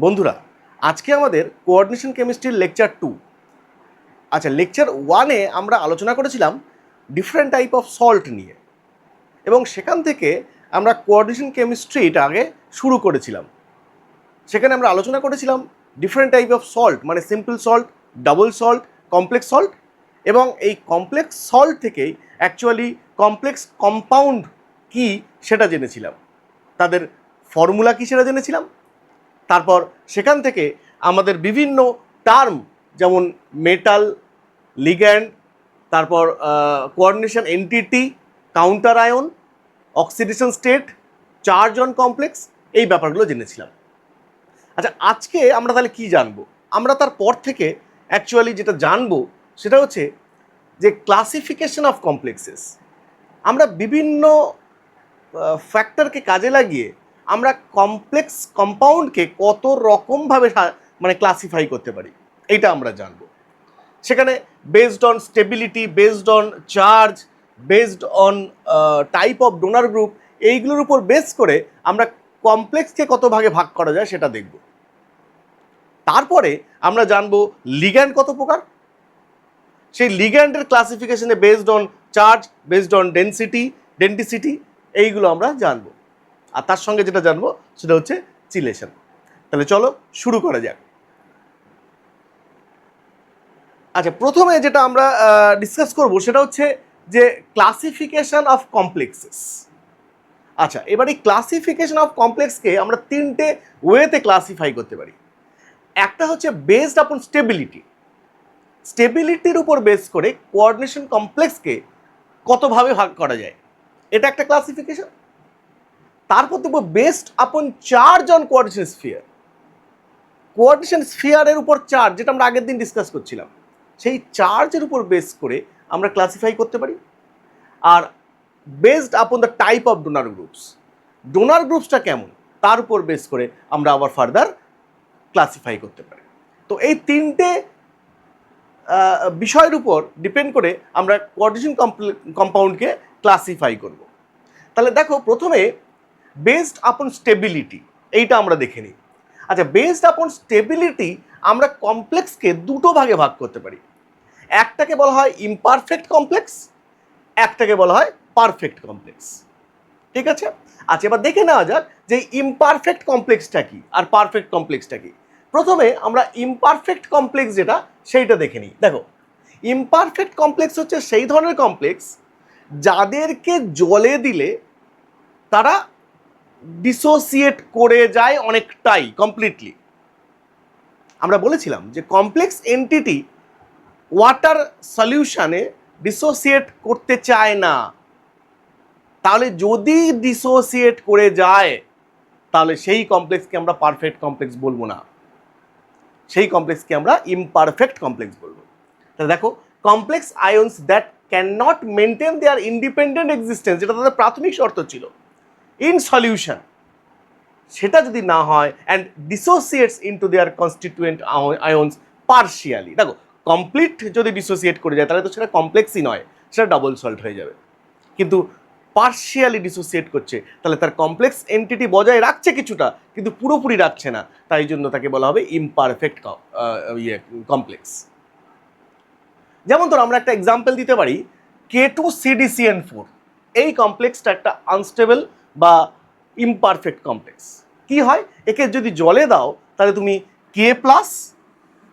বন্ধুরা, আজকে আমাদের কোঅর্ডিনেশন কেমিস্ট্রির লেকচার 2। আচ্ছা, লেকচার 1-এ আমরা আলোচনা করেছিলাম ডিফারেন্ট টাইপ অফ সল্ট নিয়ে, এবং সেখান থেকে আমরা কোঅর্ডিনেশন কেমিস্ট্রিটা আগে শুরু করেছিলাম। সেখানে আমরা আলোচনা করেছিলাম ডিফারেন্ট টাইপ অফ সল্ট, মানে simple salt, double salt, complex salt, এবং এই কমপ্লেক্স সল্ট থেকেই অ্যাকচুয়ালি কমপ্লেক্স কম্পাউন্ড কি সেটা জেনেছিলাম, তাদের ফর্মুলা কি সেটা জেনেছিলাম। তারপর সেখান থেকে আমাদের বিভিন্ন টার্ম, যেমন মেটাল, লিগ্যান্ড, তারপর coordination entity, counter ion, oxidation state, charge on complex, এই ব্যাপারগুলো জেনেছিলাম। আচ্ছা, আজকে আমরা তাহলে কি জানবো? আমরা তারপর থেকে অ্যাকচুয়ালি যেটা জানবো সেটা হচ্ছে যে ক্লাসিফিকেশন অফ কমপ্লেক্সেস। আমরা বিভিন্ন ফ্যাক্টরকে কাজে লাগিয়ে আমরা কমপ্লেক্স কম্পাউন্ডকে কত রকমভাবে মানে ক্লাসিফাই করতে পারি, এইটা আমরা জানবো। সেখানে based on stability, based on charge, based on type of donor group, এইগুলোর উপর বেস করে আমরা কমপ্লেক্সকে কত ভাগে ভাগ করা যায় সেটা দেখব। তারপরে আমরা জানবো লিগ্যান্ড কত প্রকার, সেই লিগ্যান্ডের ক্লাসিফিকেশনে based on charge, based on density, এইগুলো আমরা জানবো। আর তার সঙ্গে যেটা জানবো সেটা হচ্ছে চিলেশন। তাহলে চলো শুরু করা যাক। আচ্ছা, প্রথমে যেটা আমরা ডিসকাস করব সেটা হচ্ছে যে ক্লাসিফিকেশন অফ কমপ্লেক্সেস। আচ্ছা, এবার এই ক্লাসিফিকেশন অফ কমপ্লেক্সকে আমরা তিনটে ওয়েতে ক্লাসিফাই করতে পারি। একটা হচ্ছে বেসড আপন স্টেবিলিটি, স্টেবিলিটির উপর বেস করে কোঅর্ডিনেশন কমপ্লেক্সকে কতভাবে ভাগ করা যায়, এটা একটা ক্লাসিফিকেশন। তারপর দেখবো based upon charge on coordination sphere, coordination স্ফিয়ারের উপর চার্জ, যেটা আমরা আগের দিন ডিসকাস করছিলাম, সেই চার্জের উপর বেস করে আমরা ক্লাসিফাই করতে পারি। আর based upon the type of donor groups, donor গ্রুপসটা কেমন তার উপর বেস করে আমরা আবার ফার্দার ক্লাসিফাই করতে পারি। তো এই তিনটে বিষয়ের উপর ডিপেন্ড করে আমরা কোঅর্ডিনেশন কম্পাউন্ডকে ক্লাসিফাই করব। তাহলে দেখো, প্রথমে বেসড আপন স্টেবিলিটি, এইটা আমরা দেখে নিই। আচ্ছা, বেসড আপন স্টেবিলিটি আমরা কমপ্লেক্সকে দুটো ভাগে ভাগ করতে পারি। একটাকে বলা হয় ইমপারফেক্ট কমপ্লেক্স, একটাকে বলা হয় পারফেক্ট কমপ্লেক্স। ঠিক আছে? আচ্ছা, এবার দেখে নেওয়া যাক যে ইমপারফেক্ট কমপ্লেক্সটা কি আর পারফেক্ট কমপ্লেক্সটা কি। প্রথমে আমরা ইমপারফেক্ট কমপ্লেক্স যেটা, সেইটা দেখে নিই। দেখো, ইমপারফেক্ট কমপ্লেক্স হচ্ছে সেই ধরনের কমপ্লেক্স যাদেরকে জলে দিলে তারা ডিসোসিয়েট করে যায় অনেকটাই, কমপ্লিটলি। আমরা বলেছিলাম যে কমপ্লেক্স এন্টিটি ওয়াটার সলিউশনে ডিসোসিয়েট করতে চায় না। তাহলে যদি ডিসোসিয়েট করে যায় তাহলে সেই কমপ্লেক্সকে আমরা পারফেক্ট কমপ্লেক্স বলবো না, সেই কমপ্লেক্সকে আমরা ইমপারফেক্ট কমপ্লেক্স বলবো। তাহলে দেখো, complex আয়ন্স that can not maintain there independent existence, যেটা তাদের প্রাথমিক শর্ত ছিল, ইন সলিউশন, সেটা যদি না হয় and dissociates into their constituent ions partially. দেখো, কমপ্লিট যদি ডিসোসিয়েট করে যায় তাহলে তো সেটা কমপ্লেক্সই নয়, সেটা ডাবল সল্ট হয়ে যাবে। কিন্তু পার্শিয়ালি ডিসোসিয়েট করছে, তাহলে তার কমপ্লেক্স এন্টিটি বজায় রাখছে কিছুটা, কিন্তু পুরোপুরি রাখছে না, তাই জন্য তাকে বলা হবে ইমপারফেক্ট কমপ্লেক্স। যেমন ধর, আমরা একটা এক্সাম্পল দিতে পারি, K2CdCN4, এই কমপ্লেক্সটা একটা আনস্টেবল বা ইমপারফেক্ট কমপ্লেক্স। কি হয়, একে যদি জলে দাও তাহলে তুমি K+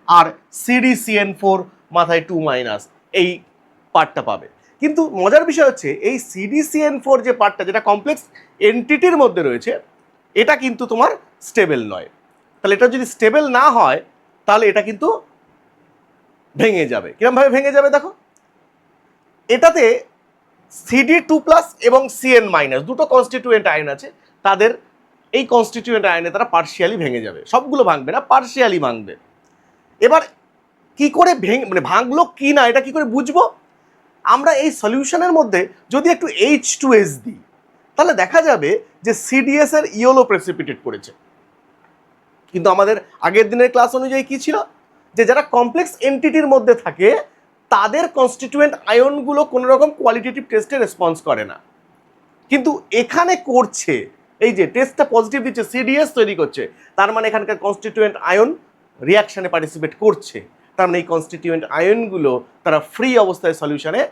আর CdCN4 মাথায় 2- এই পার্টটা পাবে। কিন্তু মজার বিষয় হচ্ছে এই CdCN4 যে পার্টটা, যেটা কমপ্লেক্স এন্টিটির মধ্যে রয়েছে, এটা কিন্তু তোমার স্টেবল নয়। তাহলে এটা যদি স্টেবল না হয় তাহলে এটা কিন্তু ভেঙে যাবে। কিরমভাবে ভেঙে যাবে দেখো, এটাতে Cd2+ এবং Cn- দুটো কনস্টিটিউয়েন্ট আয়ন আছে, তাদের এই কনস্টিটিউয়েন্ট আয়নে তারা পার্শিয়ালি ভেঙে যাবে, সবগুলো ভাঙবে না, পার্শিয়ালি ভাঙবে। এবার কি করে মানে ভাঙলো কি না এটা কি করে বুঝবো? আমরা এই সলিউশনের মধ্যে যদি একটু H2S দিই তাহলে দেখা যাবে যে CDS এর ইয়েলো প্রেসিপিটেট করেছে। কিন্তু আমাদের আগের দিনের ক্লাস অনুযায়ী কি ছিল, যে যারা কমপ্লেক্স এন্টিটির মধ্যে থাকে তাদের কনস্টিটিউয়েন্ট আয়নগুলো কোনো রকম কোয়ালিটেটিভ টেস্টে রেসপন্স করে না, কিন্তু এখানে করছে। এই যে টেস্টটা পজিটিভ দিচ্ছে, সিডিএস তৈরি করছে, তার মানে এখানকার কনস্টিটিউয়েন্ট আয়ন রিয়াকশানে পার্টিসিপেট করছে, তার মানে এই কনস্টিটিউয়েন্ট আয়নগুলো তারা ফ্রি অবস্থায় সলিউশনে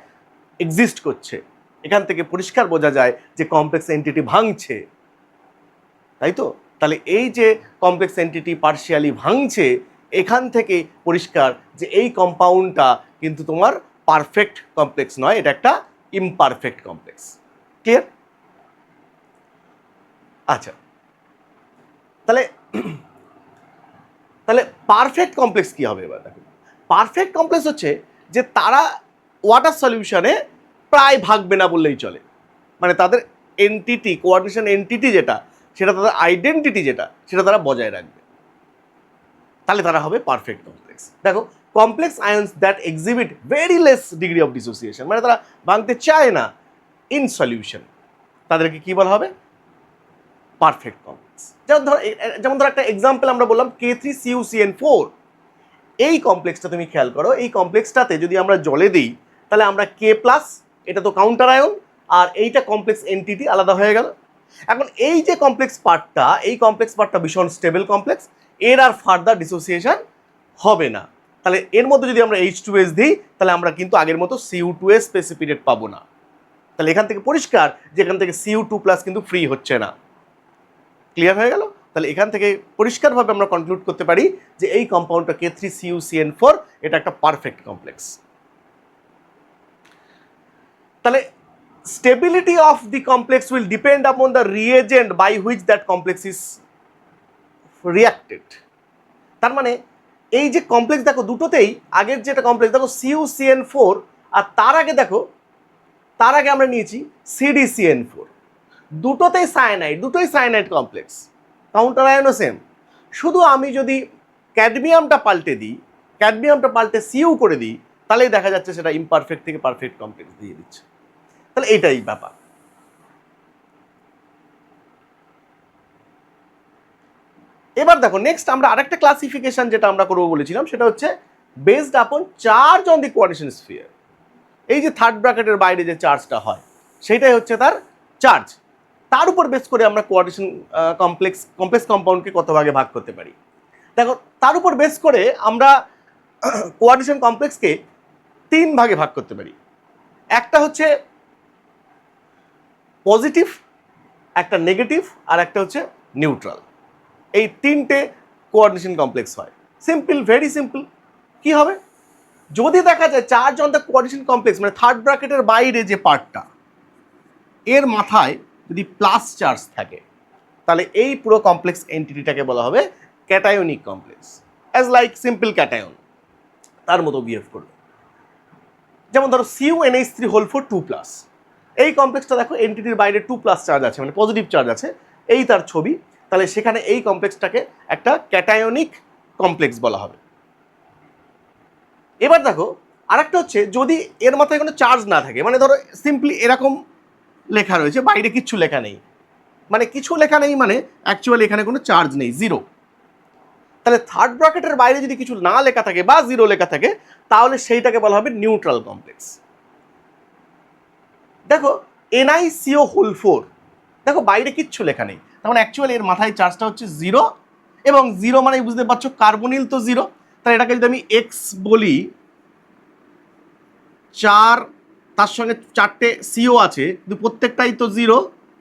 এক্সিস্ট করছে। এখান থেকে পরিষ্কার বোঝা যায় যে কমপ্লেক্স এন্টিটি ভাঙছে, তাই তো? তাহলে এই যে কমপ্লেক্স এন্টিটি পার্শিয়ালি ভাঙছে, এখান থেকে পরিষ্কার যে এই কম্পাউন্ডটা কিন্তু তোমার পারফেক্ট কমপ্লেক্স নয়, এটা একটা ইমপারফেক্ট কমপ্লেক্স। ক্লিয়ার? আচ্ছা, তাহলে তাহলে পারফেক্ট কমপ্লেক্স কি হবে এবার দেখো। পারফেক্ট কমপ্লেক্স হচ্ছে যে তারা ওয়াটার সলিউশনে প্রায় ভাগবে না বললেই চলে, মানে তাদের এন্টিটি, কোঅর্ডিনেশন এন্টিটি যেটা, সেটা তাদের আইডেন্টিটি যেটা, সেটা তারা বজায় রাখবে, তাহলে তারা হবে পারফেক্ট কমপ্লেক্স। দেখো, complex আয়ন্স that exhibit very less degree of dissociation, মানে তারা ভাঙতে চায় না ইন সলিউশন, তাদেরকে কি বলা হবে? Perfect complex. যেমন ধরো একটা এক্সাম্পল আমরা বললাম K3CuCN4, এই কমপ্লেক্সটা তুমি খেয়াল করো, এই কমপ্লেক্সটাতে যদি আমরা জলে দিই তাহলে আমরা K+, এটা তো কাউন্টার আয়ন, আর এইটা কমপ্লেক্স এন্টিটি আলাদা হয়ে গেল। এখন এই যে কমপ্লেক্স পার্টটা, এই কমপ্লেক্স পার্টটা ভীষণ স্টেবল কমপ্লেক্স, এর আর ফার্দার ডিসোসিয়েশন হবে না। তাহলে এর মধ্যে যদি আমরা H2S দিই তাহলে আমরা কিন্তু আগের মতো Cu2S প্রেসিপিটেট পাবো না। তাহলে এখান থেকে পরিষ্কার যে এখান থেকে Cu2+ কিন্তু ফ্রি হচ্ছে না। ক্লিয়ার হয়ে গেল? তাহলে এখান থেকে পরিষ্কারভাবে আমরা কনক্লুড করতে পারি যে এই কম্পাউন্ডটা K3CuCN4 এটা একটা পারফেক্ট কমপ্লেক্স। তাহলে stability of the complex will depend upon the reagent by which that complex is reacted. তার মানে এই যে কমপ্লেক্স দেখো দুটোতেই, আগের যেটা কমপ্লেক্স দেখো CuCN4, আর তার আগে দেখো, তার আগে আমরা নিয়েছি CdCN4, দুটোতেই সায়ানাইড, দুটোই সায়ানাইড কমপ্লেক্স, কাউন্টার আয়নও সেম। শুধু আমি যদি ক্যাডমিয়ামটা পাল্টে দিই, ক্যাডমিয়ামটা পাল্টে Cu করে দিই, তাহলেই দেখা যাচ্ছে সেটা ইমপারফেক্ট থেকে পারফেক্ট কমপ্লেক্স দিয়ে দিচ্ছে। তাহলে এটাই ব্যাপার। এবার দেখো নেক্সট আমরা আরেকটা ক্লাসিফিকেশন যেটা আমরা করবো বলেছিলাম, সেটা হচ্ছে based upon charge on the coordination sphere. এই যে থার্ড ব্র্যাকেটের বাইরে যে চার্জটা হয়, সেটাই হচ্ছে তার চার্জ। তার উপর বেস করে আমরা কোঅর্ডিনেশন কমপ্লেক্স কম্পাউন্ডকে কত ভাগে ভাগ করতে পারি। দেখো, তার উপর বেস করে আমরা কোঅর্ডিনেশন কমপ্লেক্সকে 3 ভাগে ভাগ করতে পারি। একটা হচ্ছে পজিটিভ, একটা নেগেটিভ, আর একটা হচ্ছে নিউট্রাল। এই 3টে কোঅর্ডিনেশন কমপ্লেক্স হয়। Simple, very simple. কি হবে? যদি দেখা যায় charge on the coordination complex, মানে থার্ড ব্র্যাকেটের বাইরে যে পার্টটা, এর মাথায় যদি প্লাস চার্জ থাকে, তাহলে এই পুরো কমপ্লেক্স এন্টিটিটাকে বলা হবে cationic complex. As like simple cation, তার মতো বিহেভ করবে। যেমন ধরো CuNH3 2+, এই কমপ্লেক্সটা দেখো এন্টিটির বাইরে 2+ চার্জ আছে, মানে পজিটিভ চার্জ আছে, এই তার ছবি। তাহলে সেখানে এই কমপ্লেক্সটাকে একটা ক্যাটায়নিক কমপ্লেক্স বলা হবে। এবার দেখো আরেকটা হচ্ছে, যদি এর মাথায় কোনো চার্জ না থাকে, মানে ধরো সিম্পলি এরকম লেখা রয়েছে, বাইরে কিচ্ছু লেখা নেই, মানে কিছু লেখা নেই, মানে অ্যাকচুয়ালি এখানে কোনো চার্জ নেই, জিরো। তাহলে থার্ড ব্র্যাকেটের বাইরে যদি কিছু না লেখা থাকে বা জিরো লেখা থাকে, তাহলে সেইটাকে বলা হবে নিউট্রাল কমপ্লেক্স। দেখো NiCO4, দেখো বাইরে কিচ্ছু লেখা নেই, তখন অ্যাকচুয়ালি এর মাথায় চার্জটা হচ্ছে জিরো, এবং জিরো মানে বুঝতে পারছো কার্বনিল তো জিরো। তাহলে এটাকে যদি আমি এক্স বলি, 4, তার সঙ্গে 4টে সিও আছে, কিন্তু প্রত্যেকটাই তো জিরো,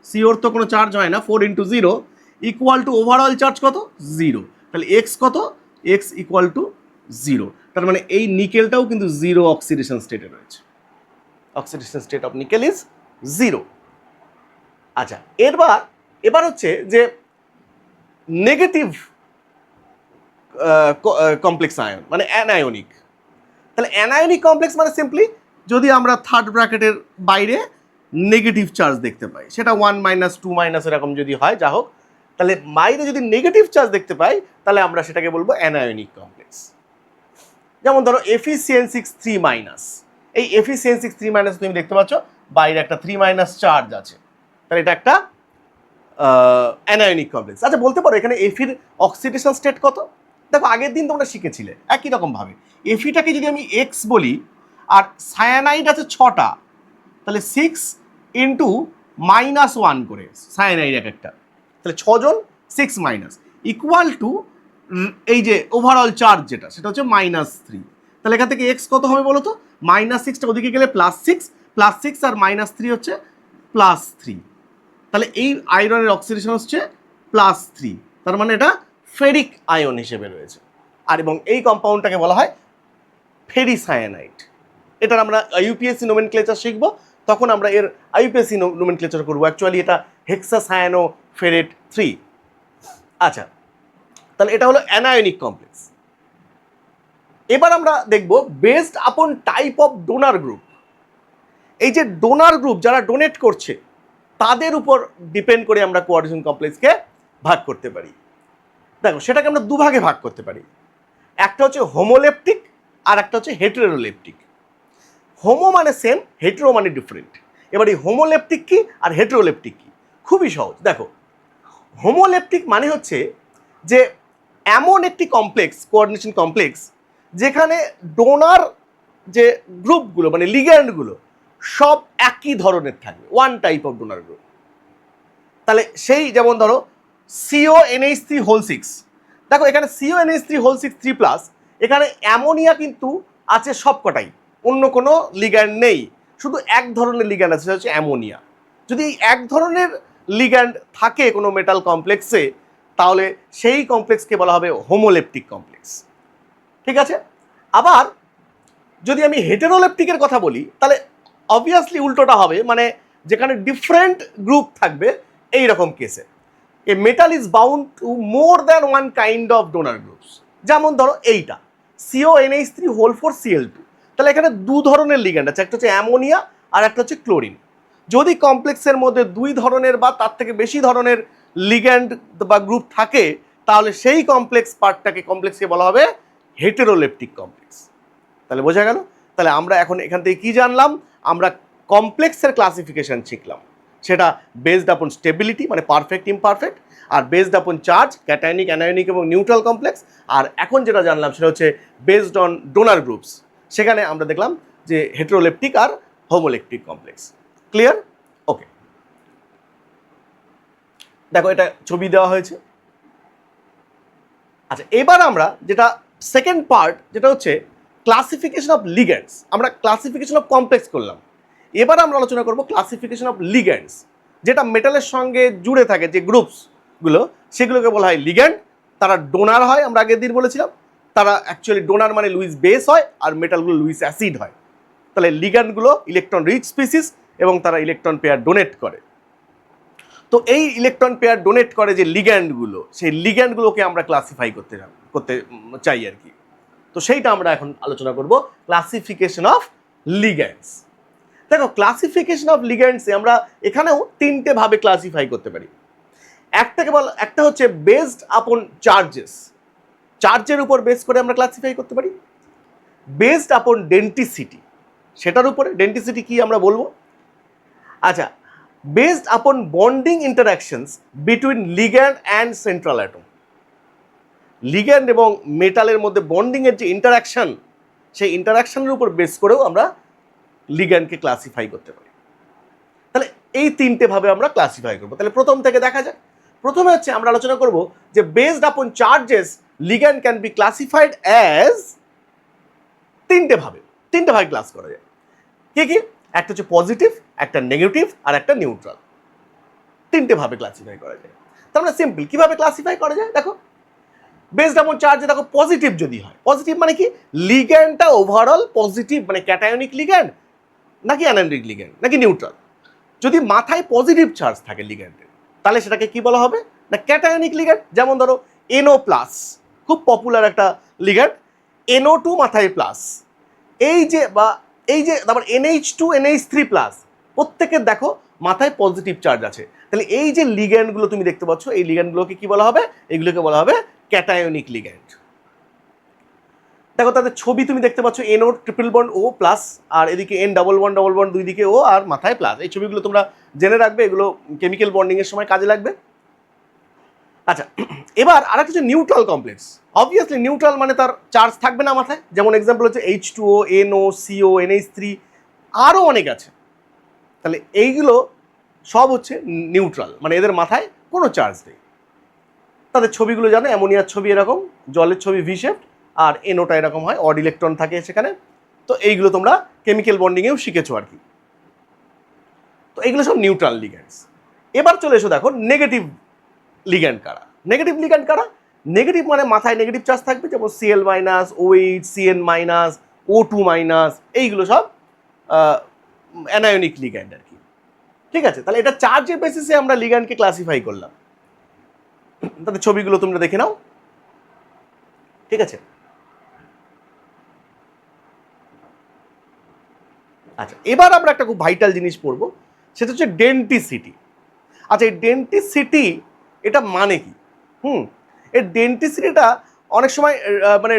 সিওর তো কোনো চার্জ হয় না, 4 × 0 ইকুয়াল টু ওভারঅল চার্জ কত? 0। তাহলে এক্স কত? X equal to 0। তার মানে এই নিকেলটাও কিন্তু জিরো অক্সিডেশন স্টেটে রয়েছে। Oxidation state of nickel is 0। আচ্ছা, এবার হচ্ছে যে নেগেটিভ কমপ্লেক্স আয়ন, মানে অ্যানায়নিক। তাহলে অ্যানায়নিক কমপ্লেক্স মানে সিম্পলি যদি আমরা থার্ড ব্র্যাকেটের বাইরে নেগেটিভ চার্জ দেখতে পাই, সেটা 1 - 2 এরকম যদি হয়, যা হোক, তাহলে বাইরে যদি নেগেটিভ চার্জ দেখতে পাই, তাহলে আমরা সেটাকে বলবো অ্যানায়নিক কমপ্লেক্স। যেমন ধরো Fe3-, এই Fe3- তুমি দেখতে পাচ্ছ বাইরে একটা 3- চার্জ আছে, তাহলে এটা একটা অ্যানায়নিক কমপ্লেক্স। আচ্ছা, বলতে পারো এখানে এফির অক্সিডেশন স্টেট কত? দেখো আগের দিন তোমরা শিখেছিলে একই রকমভাবে, এফিটাকে যদি আমি এক্স বলি, আর সায়ানাইড আছে 6টা, তাহলে 6 × -1 করে সায়ানাইড এক একটা, তাহলে 6 জন 6 মাইনাস ইকুয়াল টু এই যে ওভারঅল চার্জ যেটা সেটা হচ্ছে -3। তাহলে এখান থেকে এক্স কত হবে বলো তো, -6টা ওদিকে গেলে +6 আর -3 হচ্ছে +3। তাহলে এই আয়রনের অক্সিডেশন হচ্ছে +3, তার মানে এটা ফেরিক আয়ন হিসেবে রয়েছে। আর এবং এই কম্পাউন্ডটাকে বলা হয় ফেরিসায়ানাইড। এটার আমরা ইউপিএসসি নোমেনক্লেচার শিখবো, তখন আমরা এর ইউপিএসসি নোমেনক্লেচার করবো। অ্যাকচুয়ালি এটা হেক্সাসায়ানোফেরেট 3। আচ্ছা, তাহলে এটা হলো অ্যানায়নিক কমপ্লেক্স। এবার আমরা দেখব বেসড আপন টাইপ অফ ডোনার গ্রুপ। এই যে ডোনার গ্রুপ যারা ডোনেট করছে তাদের উপর ডিপেন্ড করে আমরা কোঅর্ডিনেশন কমপ্লেক্সকে ভাগ করতে পারি। দেখো সেটাকে আমরা দুভাগে ভাগ করতে পারি, একটা হচ্ছে হোমোলেপটিক আর একটা হচ্ছে হেটেরোলেপটিক। হোমো মানে সেম, হেটেরো মানে ডিফারেন্ট। এবার এই হোমোলেপটিক কি আর হেটেরোলেপটিক কি, খুবই সহজ। দেখো হোমোলেপটিক মানে হচ্ছে যে এমন একটি কমপ্লেক্স, কোঅর্ডিনেশন কমপ্লেক্স, যেখানে ডোনার যে গ্রুপগুলো মানে লিগ্যান্ডগুলো সব একই ধরনের থাকবে, one type of donor group. তাহলে সেই যেমন ধরো CONH3 6, দেখো এখানে CONH3 3+, এখানে অ্যামোনিয়া কিন্তু আছে সবকটাই, অন্য কোনো লিগ্যান্ড নেই, শুধু এক ধরনের লিগ্যান্ড আছে, সেটা হচ্ছে অ্যামোনিয়া। যদি এই এক ধরনের লিগ্যান্ড থাকে কোনো মেটাল কমপ্লেক্সে, তাহলে সেই কমপ্লেক্সকে বলা হবে হোমোলেপটিক কমপ্লেক্স। ঠিক আছে, আবার যদি আমি হেটেরোলেপটিকের কথা বলি তাহলে অবভিয়াসলি উল্টোটা হবে, মানে যেখানে ডিফারেন্ট গ্রুপ থাকবে এই রকম কেসে। A metal is bound to more than one kind of donor groups. যেমন ধরো এইটা CONH3 Cl2, তাহলে এখানে দু ধরনের লিগ্যান্ড আছে, একটা হচ্ছে অ্যামোনিয়া আর একটা হচ্ছে ক্লোরিন। যদি কমপ্লেক্সের মধ্যে দুই ধরনের বা তার থেকে বেশি ধরনের লিগ্যান্ড বা গ্রুপ থাকে, তাহলে সেই কমপ্লেক্সকে বলা হবে হেটেরোলেপটিক কমপ্লেক্স। তাহলে বোঝা গেল? তাহলে আমরা এখন এখান থেকে কি জানলাম, আমরা কমপ্লেক্সের ক্লাসিফিকেশন শিখলাম, সেটা বেসড আপন স্টেবিলিটি মানে পারফেক্ট ইমপারফেক্ট, আর based upon charge cationic anionic এবং নিউট্রাল কমপ্লেক্স। আর এখন যেটা জানলাম সেটা হচ্ছে বেসড অন ডোনার গ্রুপস, সেখানে আমরা দেখলাম যে হেটেরোলেপটিক আর হোমোলেপটিক কমপ্লেক্স। ক্লিয়ার? ওকে, দেখো এটা ছবি দেওয়া হয়েছে। আচ্ছা, এবার আমরা যেটা সেকেন্ড পার্ট, যেটা হচ্ছে ক্লাসিফিকেশন অফ লিগ্যান্ডস। আমরা ক্লাসিফিকেশন অফ কমপ্লেক্স করলাম, এবার আমরা আলোচনা করব ক্লাসিফিকেশন অফ লিগ্যান্ডস। যেটা মেটালের সঙ্গে জুড়ে থাকে যে গ্রুপসগুলো, সেগুলোকে বলা হয় লিগ্যান্ড। তারা ডোনার হয়, আমরা আগের দিন বলেছিলাম, তারা অ্যাকচুয়ালি ডোনার মানে লুইস বেস হয়, আর মেটালগুলো লুইস অ্যাসিড হয়। তাহলে লিগ্যান্ডগুলো ইলেকট্রন রিচ স্পিসিস এবং তারা ইলেকট্রন পেয়ার ডোনেট করে। তো এই ইলেকট্রন পেয়ার ডোনেট করে যে লিগ্যান্ডগুলো, সেই লিগ্যান্ডগুলোকে আমরা ক্লাসিফাই করতে চাই আর কি। তো সেইটা আমরা এখন আলোচনা করব, ক্লাসিফিকেশন অফ লিগ্যান্ডস। দেখো ক্লাসিফিকেশন অফ লিগ্যান্ডসে আমরা এখানেও তিনটে ভাবে ক্লাসিফাই করতে পারি। একটা হচ্ছে বেসড আপন চার্জেস, চার্জের উপর বেস করে আমরা ক্লাসিফাই করতে পারি। বেসড আপন ডেন্টিসিটি, সেটার উপরে, ডেন্টিসিটি কি আমরা বলবো। আচ্ছা, বেসড আপন bonding interactions between ligand and central atom, ligand এবং মেটালের মধ্যে বন্ডিংয়ের যে ইন্টারাকশন, সেই ইন্টারাকশনের উপর বেস করেও আমরা লিগ্যান্ডকে ক্লাসিফাই করতে পারি। তাহলে এই তিনটে ভাবে আমরা ক্লাসিফাই করবো। তাহলে প্রথম থেকে দেখা যাক। প্রথমে হচ্ছে আমরা আলোচনা করব যে বেসড আপন charges ligand can be classified as, তিনটে ভাবে ক্লাস করা যায়। কি কি? একটা হচ্ছে পজিটিভ, একটা নেগেটিভ আর একটা নিউট্রাল। তিনটে ভাবে ক্লাসিফাই করা যায়। তার মানে সিম্পল, কিভাবে ক্লাসিফাই করা যায় দেখো। বেসড আপন চার্জে দেখো পজিটিভ যদি হয়, পজিটিভ মানে কি, লিগ্যান্ডটা ওভারঅল পজিটিভ, মানে ক্যাটায়নিক লিগ্যান্ড নাকি অ্যানায়নিক লিগ্যান্ড নাকি নিউট্রাল। যদি মাথায় পজিটিভ চার্জ থাকে লিগ্যান্ডের, তাহলে সেটাকে কি বলা হবে না, ক্যাটায়নিক লিগ্যান্ড। যেমন ধরো NO+, খুব পপুলার একটা লিগ্যান্ড, NO2 মাথায় প্লাস, এই যে তারপর NH2 NH3+, প্রত্যেকের দেখো মাথায় পজিটিভ চার্জ আছে। তাহলে এই যে লিগ্যান্ডগুলো তুমি দেখতে পাচ্ছ, এই লিগ্যান্ডগুলোকে কি বলা হবে, এগুলোকে বলা হবে ক্যাটায়নিক লিগ্যান্ড। দেখো তাদের ছবি তুমি দেখতে পাচ্ছ, NO ট্রিপল বন্ড O+, আর এদিকে N ডবল বন্ড দুই দিকে O আর মাথায় প্লাস। এই ছবিগুলো তোমরা জেনে রাখবে, এগুলো কেমিক্যাল বন্ডিং এর সময় কাজে লাগবে। আচ্ছা, এবার আর একটা হচ্ছে নিউট্রাল কমপ্লেক্স। অবভিয়াসলি নিউট্রাল মানে তার চার্জ থাকবে না মাথায়, যেমন এক্সাম্পল হচ্ছে H2O, NO, CO, NH3, আরও অনেক আছে। তাহলে এইগুলো সব হচ্ছে নিউট্রাল, মানে এদের মাথায় কোনো চার্জ নেই। তাদের ছবিগুলো জানো, অ্যামোনিয়ার ছবি এরকম, জলের ছবি ভি শেপ, আর এনোটা এরকম হয়, অড ইলেকট্রন থাকে সেখানে। তো এইগুলো তোমরা কেমিক্যাল বন্ডিংয়েও শিখেছো আর কি। তো এইগুলো সব নিউট্রাল লিগ্যান্ডস। এবার চলে এসো দেখো নেগেটিভ লিগ্যান্ড কারা। নেগেটিভ লিগ্যান্ড কারা? নেগেটিভ মানে মাথায় নেগেটিভ চার্জ থাকবে, যেমন Cl minus, OH, Cn minus, O2 minus, এইগুলো সব অ্যানায়নিক লিগ্যান্ড আর কি। ঠিক আছে, তাহলে এটা চার্জের বেসিসে আমরা লিগ্যান্ডকে ক্লাসিফাই করলাম। তাদের ছবিগুলো তোমরা দেখে নাও। ঠিক আছে, আচ্ছা এবার আমরা একটা খুব ভাইটাল জিনিস পড়বো, সেটা হচ্ছে ডেন্টিসিটি। আচ্ছা এই ডেন্টিসিটি এটা মানে কি? এর ডেন্টিসিটিটা অনেক সময় মানে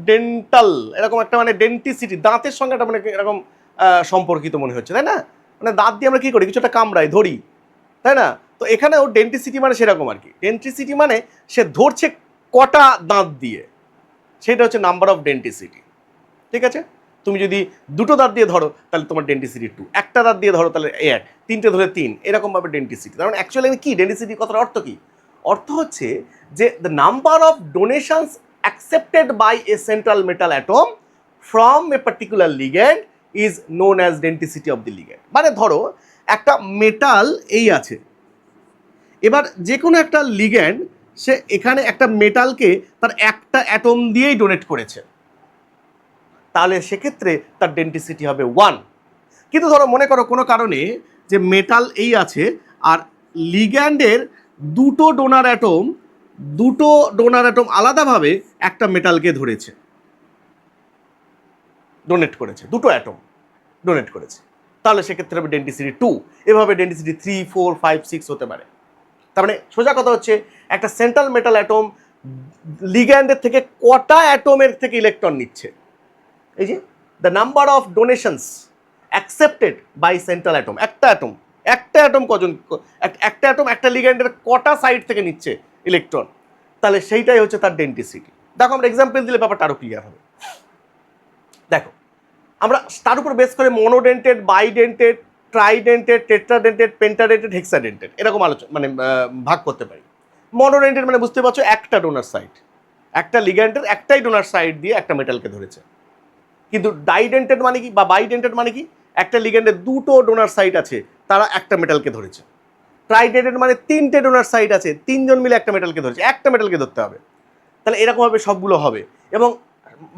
ডেন্টাল এরকম একটা, মানে ডেন্টিসিটি দাঁতের সঙ্গে একটা মানে এরকম সম্পর্কিত মনে হচ্ছে, তাই না? মানে দাঁত দিয়ে আমরা কি করি, কিছু একটা কামড়াই, ধরি, তাই না? তো এখানেও ডেন্টিসিটি মানে সেরকম আর কি। ডেন্টিসিটি মানে সে ধরছে কটা দাঁত দিয়ে, সেটা হচ্ছে নাম্বার অফ ডেন্টিসিটি। ঠিক আছে, তুমি যদি দুটো দাঁত দিয়ে ধরো তাহলে তোমার ডেন্টিসিটি 2, একটা দাঁত দিয়ে ধরো তাহলে 1, তিনটে ধরে 3, এরকমভাবে ডেন্টিসিটি। তার মানে অ্যাকচুয়ালি কি ডেন্টিসিটি কথার অর্থ কি? অর্থ হচ্ছে যে the number of donations accepted by a central metal atom from a particular ligand is known as denticity of the ligand. মানে ধরো একটা মেটাল এই আছে, এবার যে কোনো একটা লিগ্যান্ড সে এখানে একটা মেটালকে তার একটা অ্যাটম দিয়েই ডোনেট করেছে, তাহলে সেক্ষেত্রে তার ডেন্টিসিটি হবে 1। কিন্তু ধরো মনে করো কোনো কারণে যে মেটাল এই আছে আর লিগ্যান্ডের দুটো ডোনার অ্যাটম আলাদাভাবে একটা মেটালকে ধরেছে, ডোনেট করেছে, দুটো অ্যাটম ডোনেট করেছে, তাহলে সেক্ষেত্রে হবে ডেন্টিসিটি 2। এভাবে ডেন্টিসিটি 3, 4, 5, 6 হতে পারে। তার মানে সোজা কথা হচ্ছে একটা সেন্ট্রাল মেটাল অ্যাটম লিগ্যান্ডের থেকে কটা অ্যাটমের থেকে ইলেকট্রন নিচ্ছে, এই যে the number of donations accepted by central atom. একটা অ্যাটম কজন, একটা অ্যাটম একটা লিগ্যান্ডের কটা সাইড থেকে নিচ্ছে ইলেকট্রন, তাহলে সেইটাই হচ্ছে তার ডেন্টিসিটি। দেখো আমরা এক্সাম্পল দিলে ব্যাপারটা আরো ক্লিয়ার হবে। দেখো আমরা তার উপর বেস করে মনোডেন্টেড, বাইডেন্টেড, ট্রাইডেন্টেড, টেট্রাডেন্টেড, পেন্টাডেন্টেড, হেক্সাডেন্টেড এরকম আলোচনা মানে ভাগ করতে পারি। মনোডেন্টেড মানে বুঝতে পারছো একটা ডোনার সাইড, একটা লিগ্যান্ডের একটাই ডোনার সাইড দিয়ে একটা মেটালকে ধরেছে। কিন্তু ডাইডেন্টেড মানে কি বা বাইডেন্টেড মানে কি, একটা লিগ্যান্ডের দুটো ডোনার সাইট আছে, তারা একটা মেটালকে ধরেছে। ট্রাইডেন্টেড মানে তিনটে ডোনার সাইট আছে, তিনজন মিলে একটা মেটালকে ধরেছে, একটা মেটালকে ধরতে হবে। তাহলে এরকমভাবে সবগুলো হবে। এবং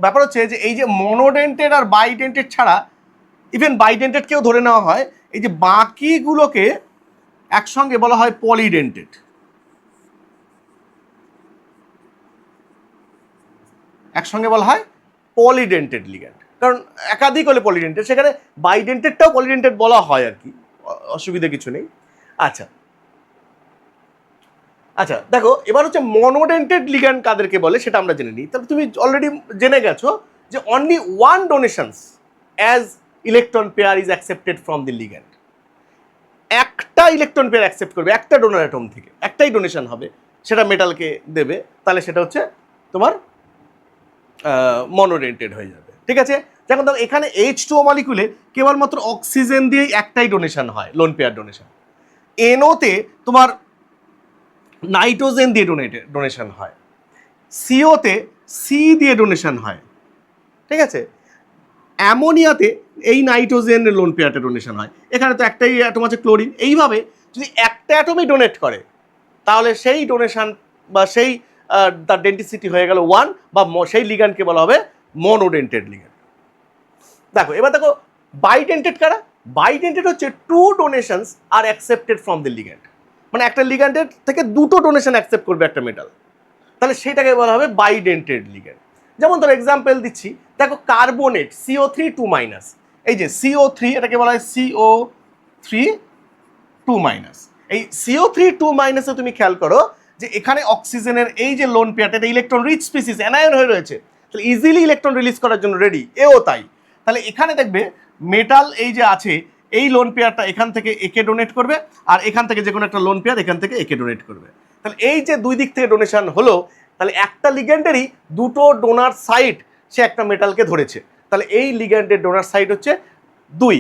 ব্যাপার হচ্ছে যে এই যে মনোডেন্টেড আর বাইডেন্টেড ছাড়া ইভেন বাইডেন্টেডকেও ধরে নেওয়া হয়, এই যে বাকিগুলোকে একসঙ্গে বলা হয় পলিডেন্টেড। একসঙ্গে বলা হয় পলিডেন্টেড লিগ্যান্ড, কারণ একাধিক হলে পলিডেন্টেড, সেখানে বাইডেন্টেডটাও পলিডেন্টেড বলা হয় আর কি, অসুবিধা কিছু নেই। আচ্ছা আচ্ছা দেখো এবার হচ্ছে মনোডেন্টেড লিগ্যান্ড কাদেরকে বলে সেটা আমরা জেনে নিই। তবে তুমি অলরেডি জেনে গেছো যে only one donations as electron pair is accepted from the ligand. একটা ইলেকট্রন পেয়ার অ্যাকসেপ্ট করবে একটা ডোনার অ্যাটম থেকে, একটাই ডোনেশন হবে, সেটা মেটালকে দেবে, তাহলে সেটা হচ্ছে তোমার মনোডেন্টেড হয়ে যাবে। ঠিক আছে, যেমন দেখো এখানে H2O মলিকুলে কেবলমাত্র অক্সিজেন দিয়েই একটাই ডোনেশন হয়, লোন পেয়ার ডোনেশন। NO-তে তোমার নাইট্রোজেন দিয়ে ডোনেশন হয়, CO-তে সি দিয়ে ডোনেশন হয়। ঠিক আছে, অ্যামোনিয়াতে এই নাইট্রোজেনের লোন পেয়ারটা ডোনেশন হয়। এখানে তো একটাই অ্যাটম আছে ক্লোরিন। এইভাবে যদি একটা অ্যাটমই ডোনেট করে তাহলে সেই ডোনেশন বা সেই তার ডেন্টিসিটি হয়ে গেল 1, বা সেই লিগ্যান্ডকে বলা হবে মনোডেন্টেড লিগ্যান্ড। দেখো এবার দেখো বাইডেন্টেড কারা? বাইডেন্টেড হচ্ছে 2 donations are accepted from the ligand, মানে একটা লিগ্যান্ডের থেকে দুটো ডোনেশন অ্যাকসেপ্ট করবে একটা মেটাল, তাহলে সেটাকে বলা হবে বাইডেন্টেড লিগ্যান্ড। যেমন ধরো এক্সাম্পল দিচ্ছি, দেখো কার্বনেট CO3 2-, এই যে CO3 এটাকে বলা হয় CO3 2-। এই CO3 2- তুমি খেয়াল করো যে এখানে অক্সিজেনের এই যে লোন পেয়ারটা, এটা ইলেকট্রন রিচ স্পিসিস, অ্যানায়ন হয়ে রয়েছে, তাহলে ইজিলি ইলেকট্রন রিলিজ করার জন্য রেডি, এও তাই। তাহলে এখানে দেখবে মেটাল এই যে আছে এই লোন পেয়ারটা এখান থেকে একে ডোনেট করবে, আর এখান থেকে যে কোনো একটা লোন পেয়ার এখান থেকে একে ডোনেট করবে। তাহলে এই যে দুই দিক থেকে ডোনেশন হলো, তাহলে একটা লিগ্যান্ডেরই দুটো ডোনার সাইট সে একটা মেটালকে ধরেছে, তাহলে এই লিগ্যান্ডের ডোনার সাইট হচ্ছে 2,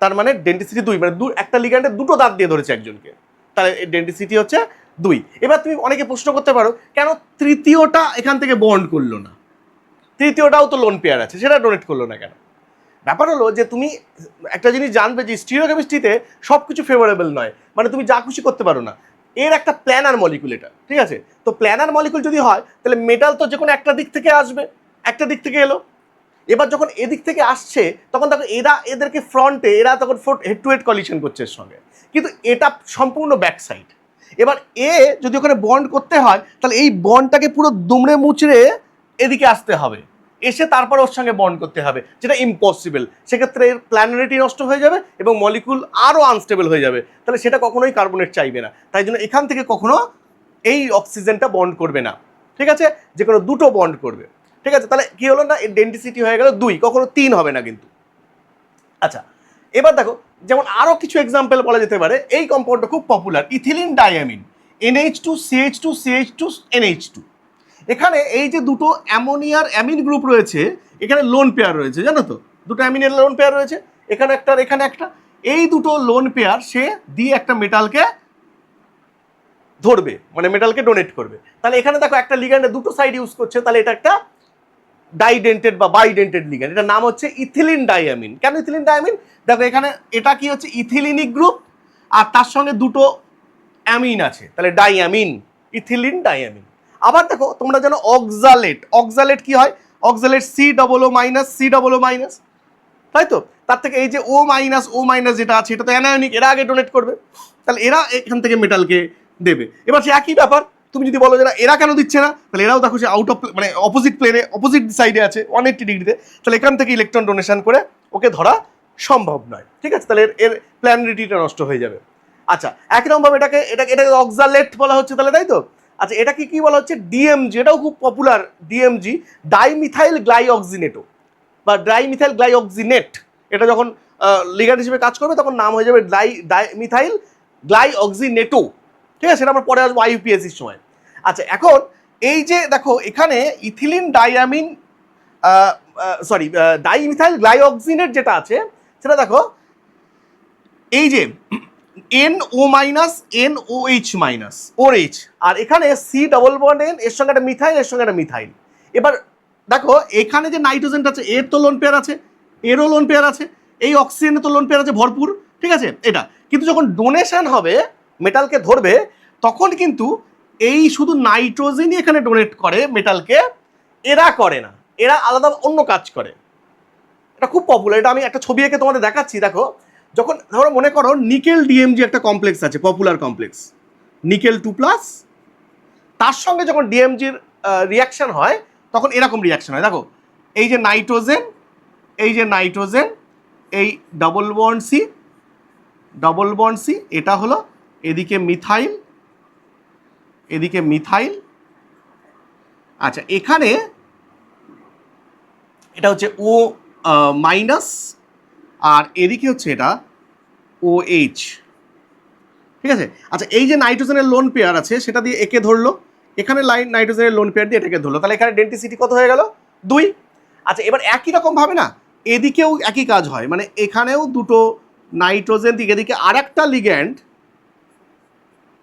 তার মানে ডেন্টিসিটি 2, মানে একটা লিগ্যান্ডের দুটো দাঁত দিয়ে ধরেছে একজনকে, তাহলে ডেন্সিটি হচ্ছে 2। এবার তুমি অনেকে প্রশ্ন করতে পারো কেন তৃতীয়টা এখান থেকে বন্ড করলো না, তৃতীয়টাও তো লোন পেয়ার আছে, সেটা ডোনেট করলো না কেন? ব্যাপার হলো যে তুমি একটা জিনিস জানবে যে স্টিরিওকেমিস্ট্রিতে সব কিছু ফেভারেবল নয়, মানে তুমি যা খুশি করতে পারো না। এর একটা প্ল্যানার মলিকুল এটা, ঠিক আছে? তো প্ল্যানার মলিকুল যদি হয় তাহলে মেটাল তো যে কোনো একটা দিক থেকে আসবে, একটা দিক থেকে এলো। এবার যখন এদিক থেকে আসছে তখন দেখো এদেরকে ফ্রন্টে এরা তখন হেড টু হেড কলিশন করছে এর সঙ্গে, কিন্তু এটা সম্পূর্ণ ব্যাক সাইড। এবার যদি ওখানে বন্ড করতে হয় তাহলে এই বন্ডটাকে পুরো দুমড়ে মুচড়ে এদিকে আসতে হবে, এসে তারপর ওর সঙ্গে বন্ড করতে হবে, যেটা ইম্পসিবল। সেক্ষেত্রে এর প্ল্যানারিটি নষ্ট হয়ে যাবে এবং মলিকুল আরও আনস্টেবল হয়ে যাবে, তাহলে সেটা কখনোই কার্বনেট চাইবে না। তাই জন্য এখান থেকে কখনো এই অক্সিজেনটা বন্ড করবে না, ঠিক আছে? যে কোনো দুটো বন্ড করবে, ঠিক আছে? তাহলে কি হলো না, এর ডেন্সিটি হয়ে গেল 2, কখনো 3 হবে না কিন্তু। আচ্ছা, এবার দেখো যেমন আরও কিছু এক্সাম্পল বলা যেতে পারে। এই কম্পাউন্ডটা খুব popular, ethylene diamine, NH2CH2CH2 NH2। এখানে এই যে দুটো অ্যামোনিয়ার অ্যামিন গ্রুপ রয়েছে, এখানে লোন পেয়ার রয়েছে, জানো তো? দুটো অ্যামিনের লোন পেয়ার রয়েছে, এখানে একটা আর এখানে একটা। এই দুটো লোন পেয়ার সে দিয়ে একটা মেটালকে ধরবে, মানে মেটালকে ডোনেট করবে। তাহলে এখানে দেখো একটা লিগ্যান্ডে দুটো সাইড ইউজ করছে, তাহলে এটা একটা ডাইডেন্টেড বা বাইডেন্টেড লিগ্যান্ড। এটার নাম হচ্ছে ইথিলিন ডাইঅ্যামিন। কেন ইথিলিন ডাইঅ্যামিন? দেখো এখানে এটা কি হচ্ছে ইথিলিনিক গ্রুপ, আর তার সঙ্গে দুটো অ্যামিন আছে, তাহলে ডাইঅ্যামিন, ইথিলিন ডাইঅ্যামিন। আবার দেখো তোমরা জানো অক্সালেট, অক্সালেট কি হয়? অক্সালেট COO-, তাই তো? তার থেকে এই যে O- যেটা আছে এটা তো অ্যানায়নিক, এরা আগে ডোনেট করবে, তাহলে এরা এখান থেকে মেটালকে দেবে। এবার সে একই ব্যাপার, তুমি যদি বলো যে না এরা কেন দিচ্ছে না, তাহলে এরাও দেখো সে আউট অফ মানে অপোজিট প্লেনে অপোজিট সাইডে আছে 180 ডিগ্রিতে, তাহলে এখান থেকে ইলেকট্রন ডোনেশন করে ওকে ধরা সম্ভব নয়, ঠিক আছে? তাহলে এর প্ল্যানারিটিটা নষ্ট হয়ে যাবে। আচ্ছা, একই রকমভাবে এটাকে অক্সালেট বলা হচ্ছে, তাহলে তাই তো? আচ্ছা, এটাকে কি বলা হচ্ছে? DMG, এটাও খুব পপুলার, DMG, ডাইমিথাইল গ্লাইঅক্সিনেটো বা ডাইমিথাইল গ্লাইঅক্সিনেট। এটা যখন লিগ্যান্ড হিসেবে কাজ করবে তখন নাম হয়ে যাবে ডাইমিথাইল গ্লাইঅক্সিনেটো, ঠিক আছে? সেটা আমরা পরে আসবো IUPACর সময়। আচ্ছা, এখন এই যে দেখো এখানে ইথিলিন ডাইঅ্যামিন ডাইমিথাইল গ্লাইঅক্সিনেট যেটা আছে সেটা দেখো এই যে NO-, NOH-, ওর H, আর এখানে C++N, এর সঙ্গে একটা মিথাইল, এর সঙ্গে একটা মিথাইল। এবার দেখো এখানে যে নাইট্রোজেনটা আছে এর তো লোন পেয়ার আছে, এরও লোন পেয়ার আছে, এই অক্সিজেনের তো লোন পেয়ার আছে ভরপুর, ঠিক আছে? এটা কিন্তু যখন ডোনেশন হবে মেটালকে ধরবে তখন কিন্তু এই শুধু নাইট্রোজেনই এখানে ডোনেট করে মেটালকে, এরা করে না, এরা আলাদা অন্য কাজ করে। এটা খুব পপুলার, এটা আমি একটা ছবি এঁকে তোমাদের দেখাচ্ছি। দেখো যখন ধরো মনে করো নিকেল DMG একটা কমপ্লেক্স আছে, পপুলার কমপ্লেক্স, নিকেল 2+, তার সঙ্গে যখন DMGর রিয়াকশন হয় তখন এরকম রিয়াকশন হয়। দেখো এই যে নাইট্রোজেন, এই যে নাইট্রোজেন, এই ডবল বন্ড সি, এটা হলো এদিকে মিথাইল, এদিকে মিথাইল। আচ্ছা, এখানে এটা হচ্ছে O-, আর এদিকে হচ্ছে এটা OH, ঠিক আছে? আচ্ছা, এই যে নাইট্রোজেনের লোন পেয়ার আছে সেটা দিয়ে একে ধরলো, এখানে নাইট্রোজেনের লোন পেয়ার দিয়ে এটাকে ধরলো, তাহলে এখানে ডেন্সিটি কত হয়ে গেল? 2। আচ্ছা, এবার একই রকম ভাবে না এদিকেও একই কাজ হয়, মানে এখানেও দুটো নাইট্রোজেন দিকে, এদিকে আর একটা লিগ্যান্ড,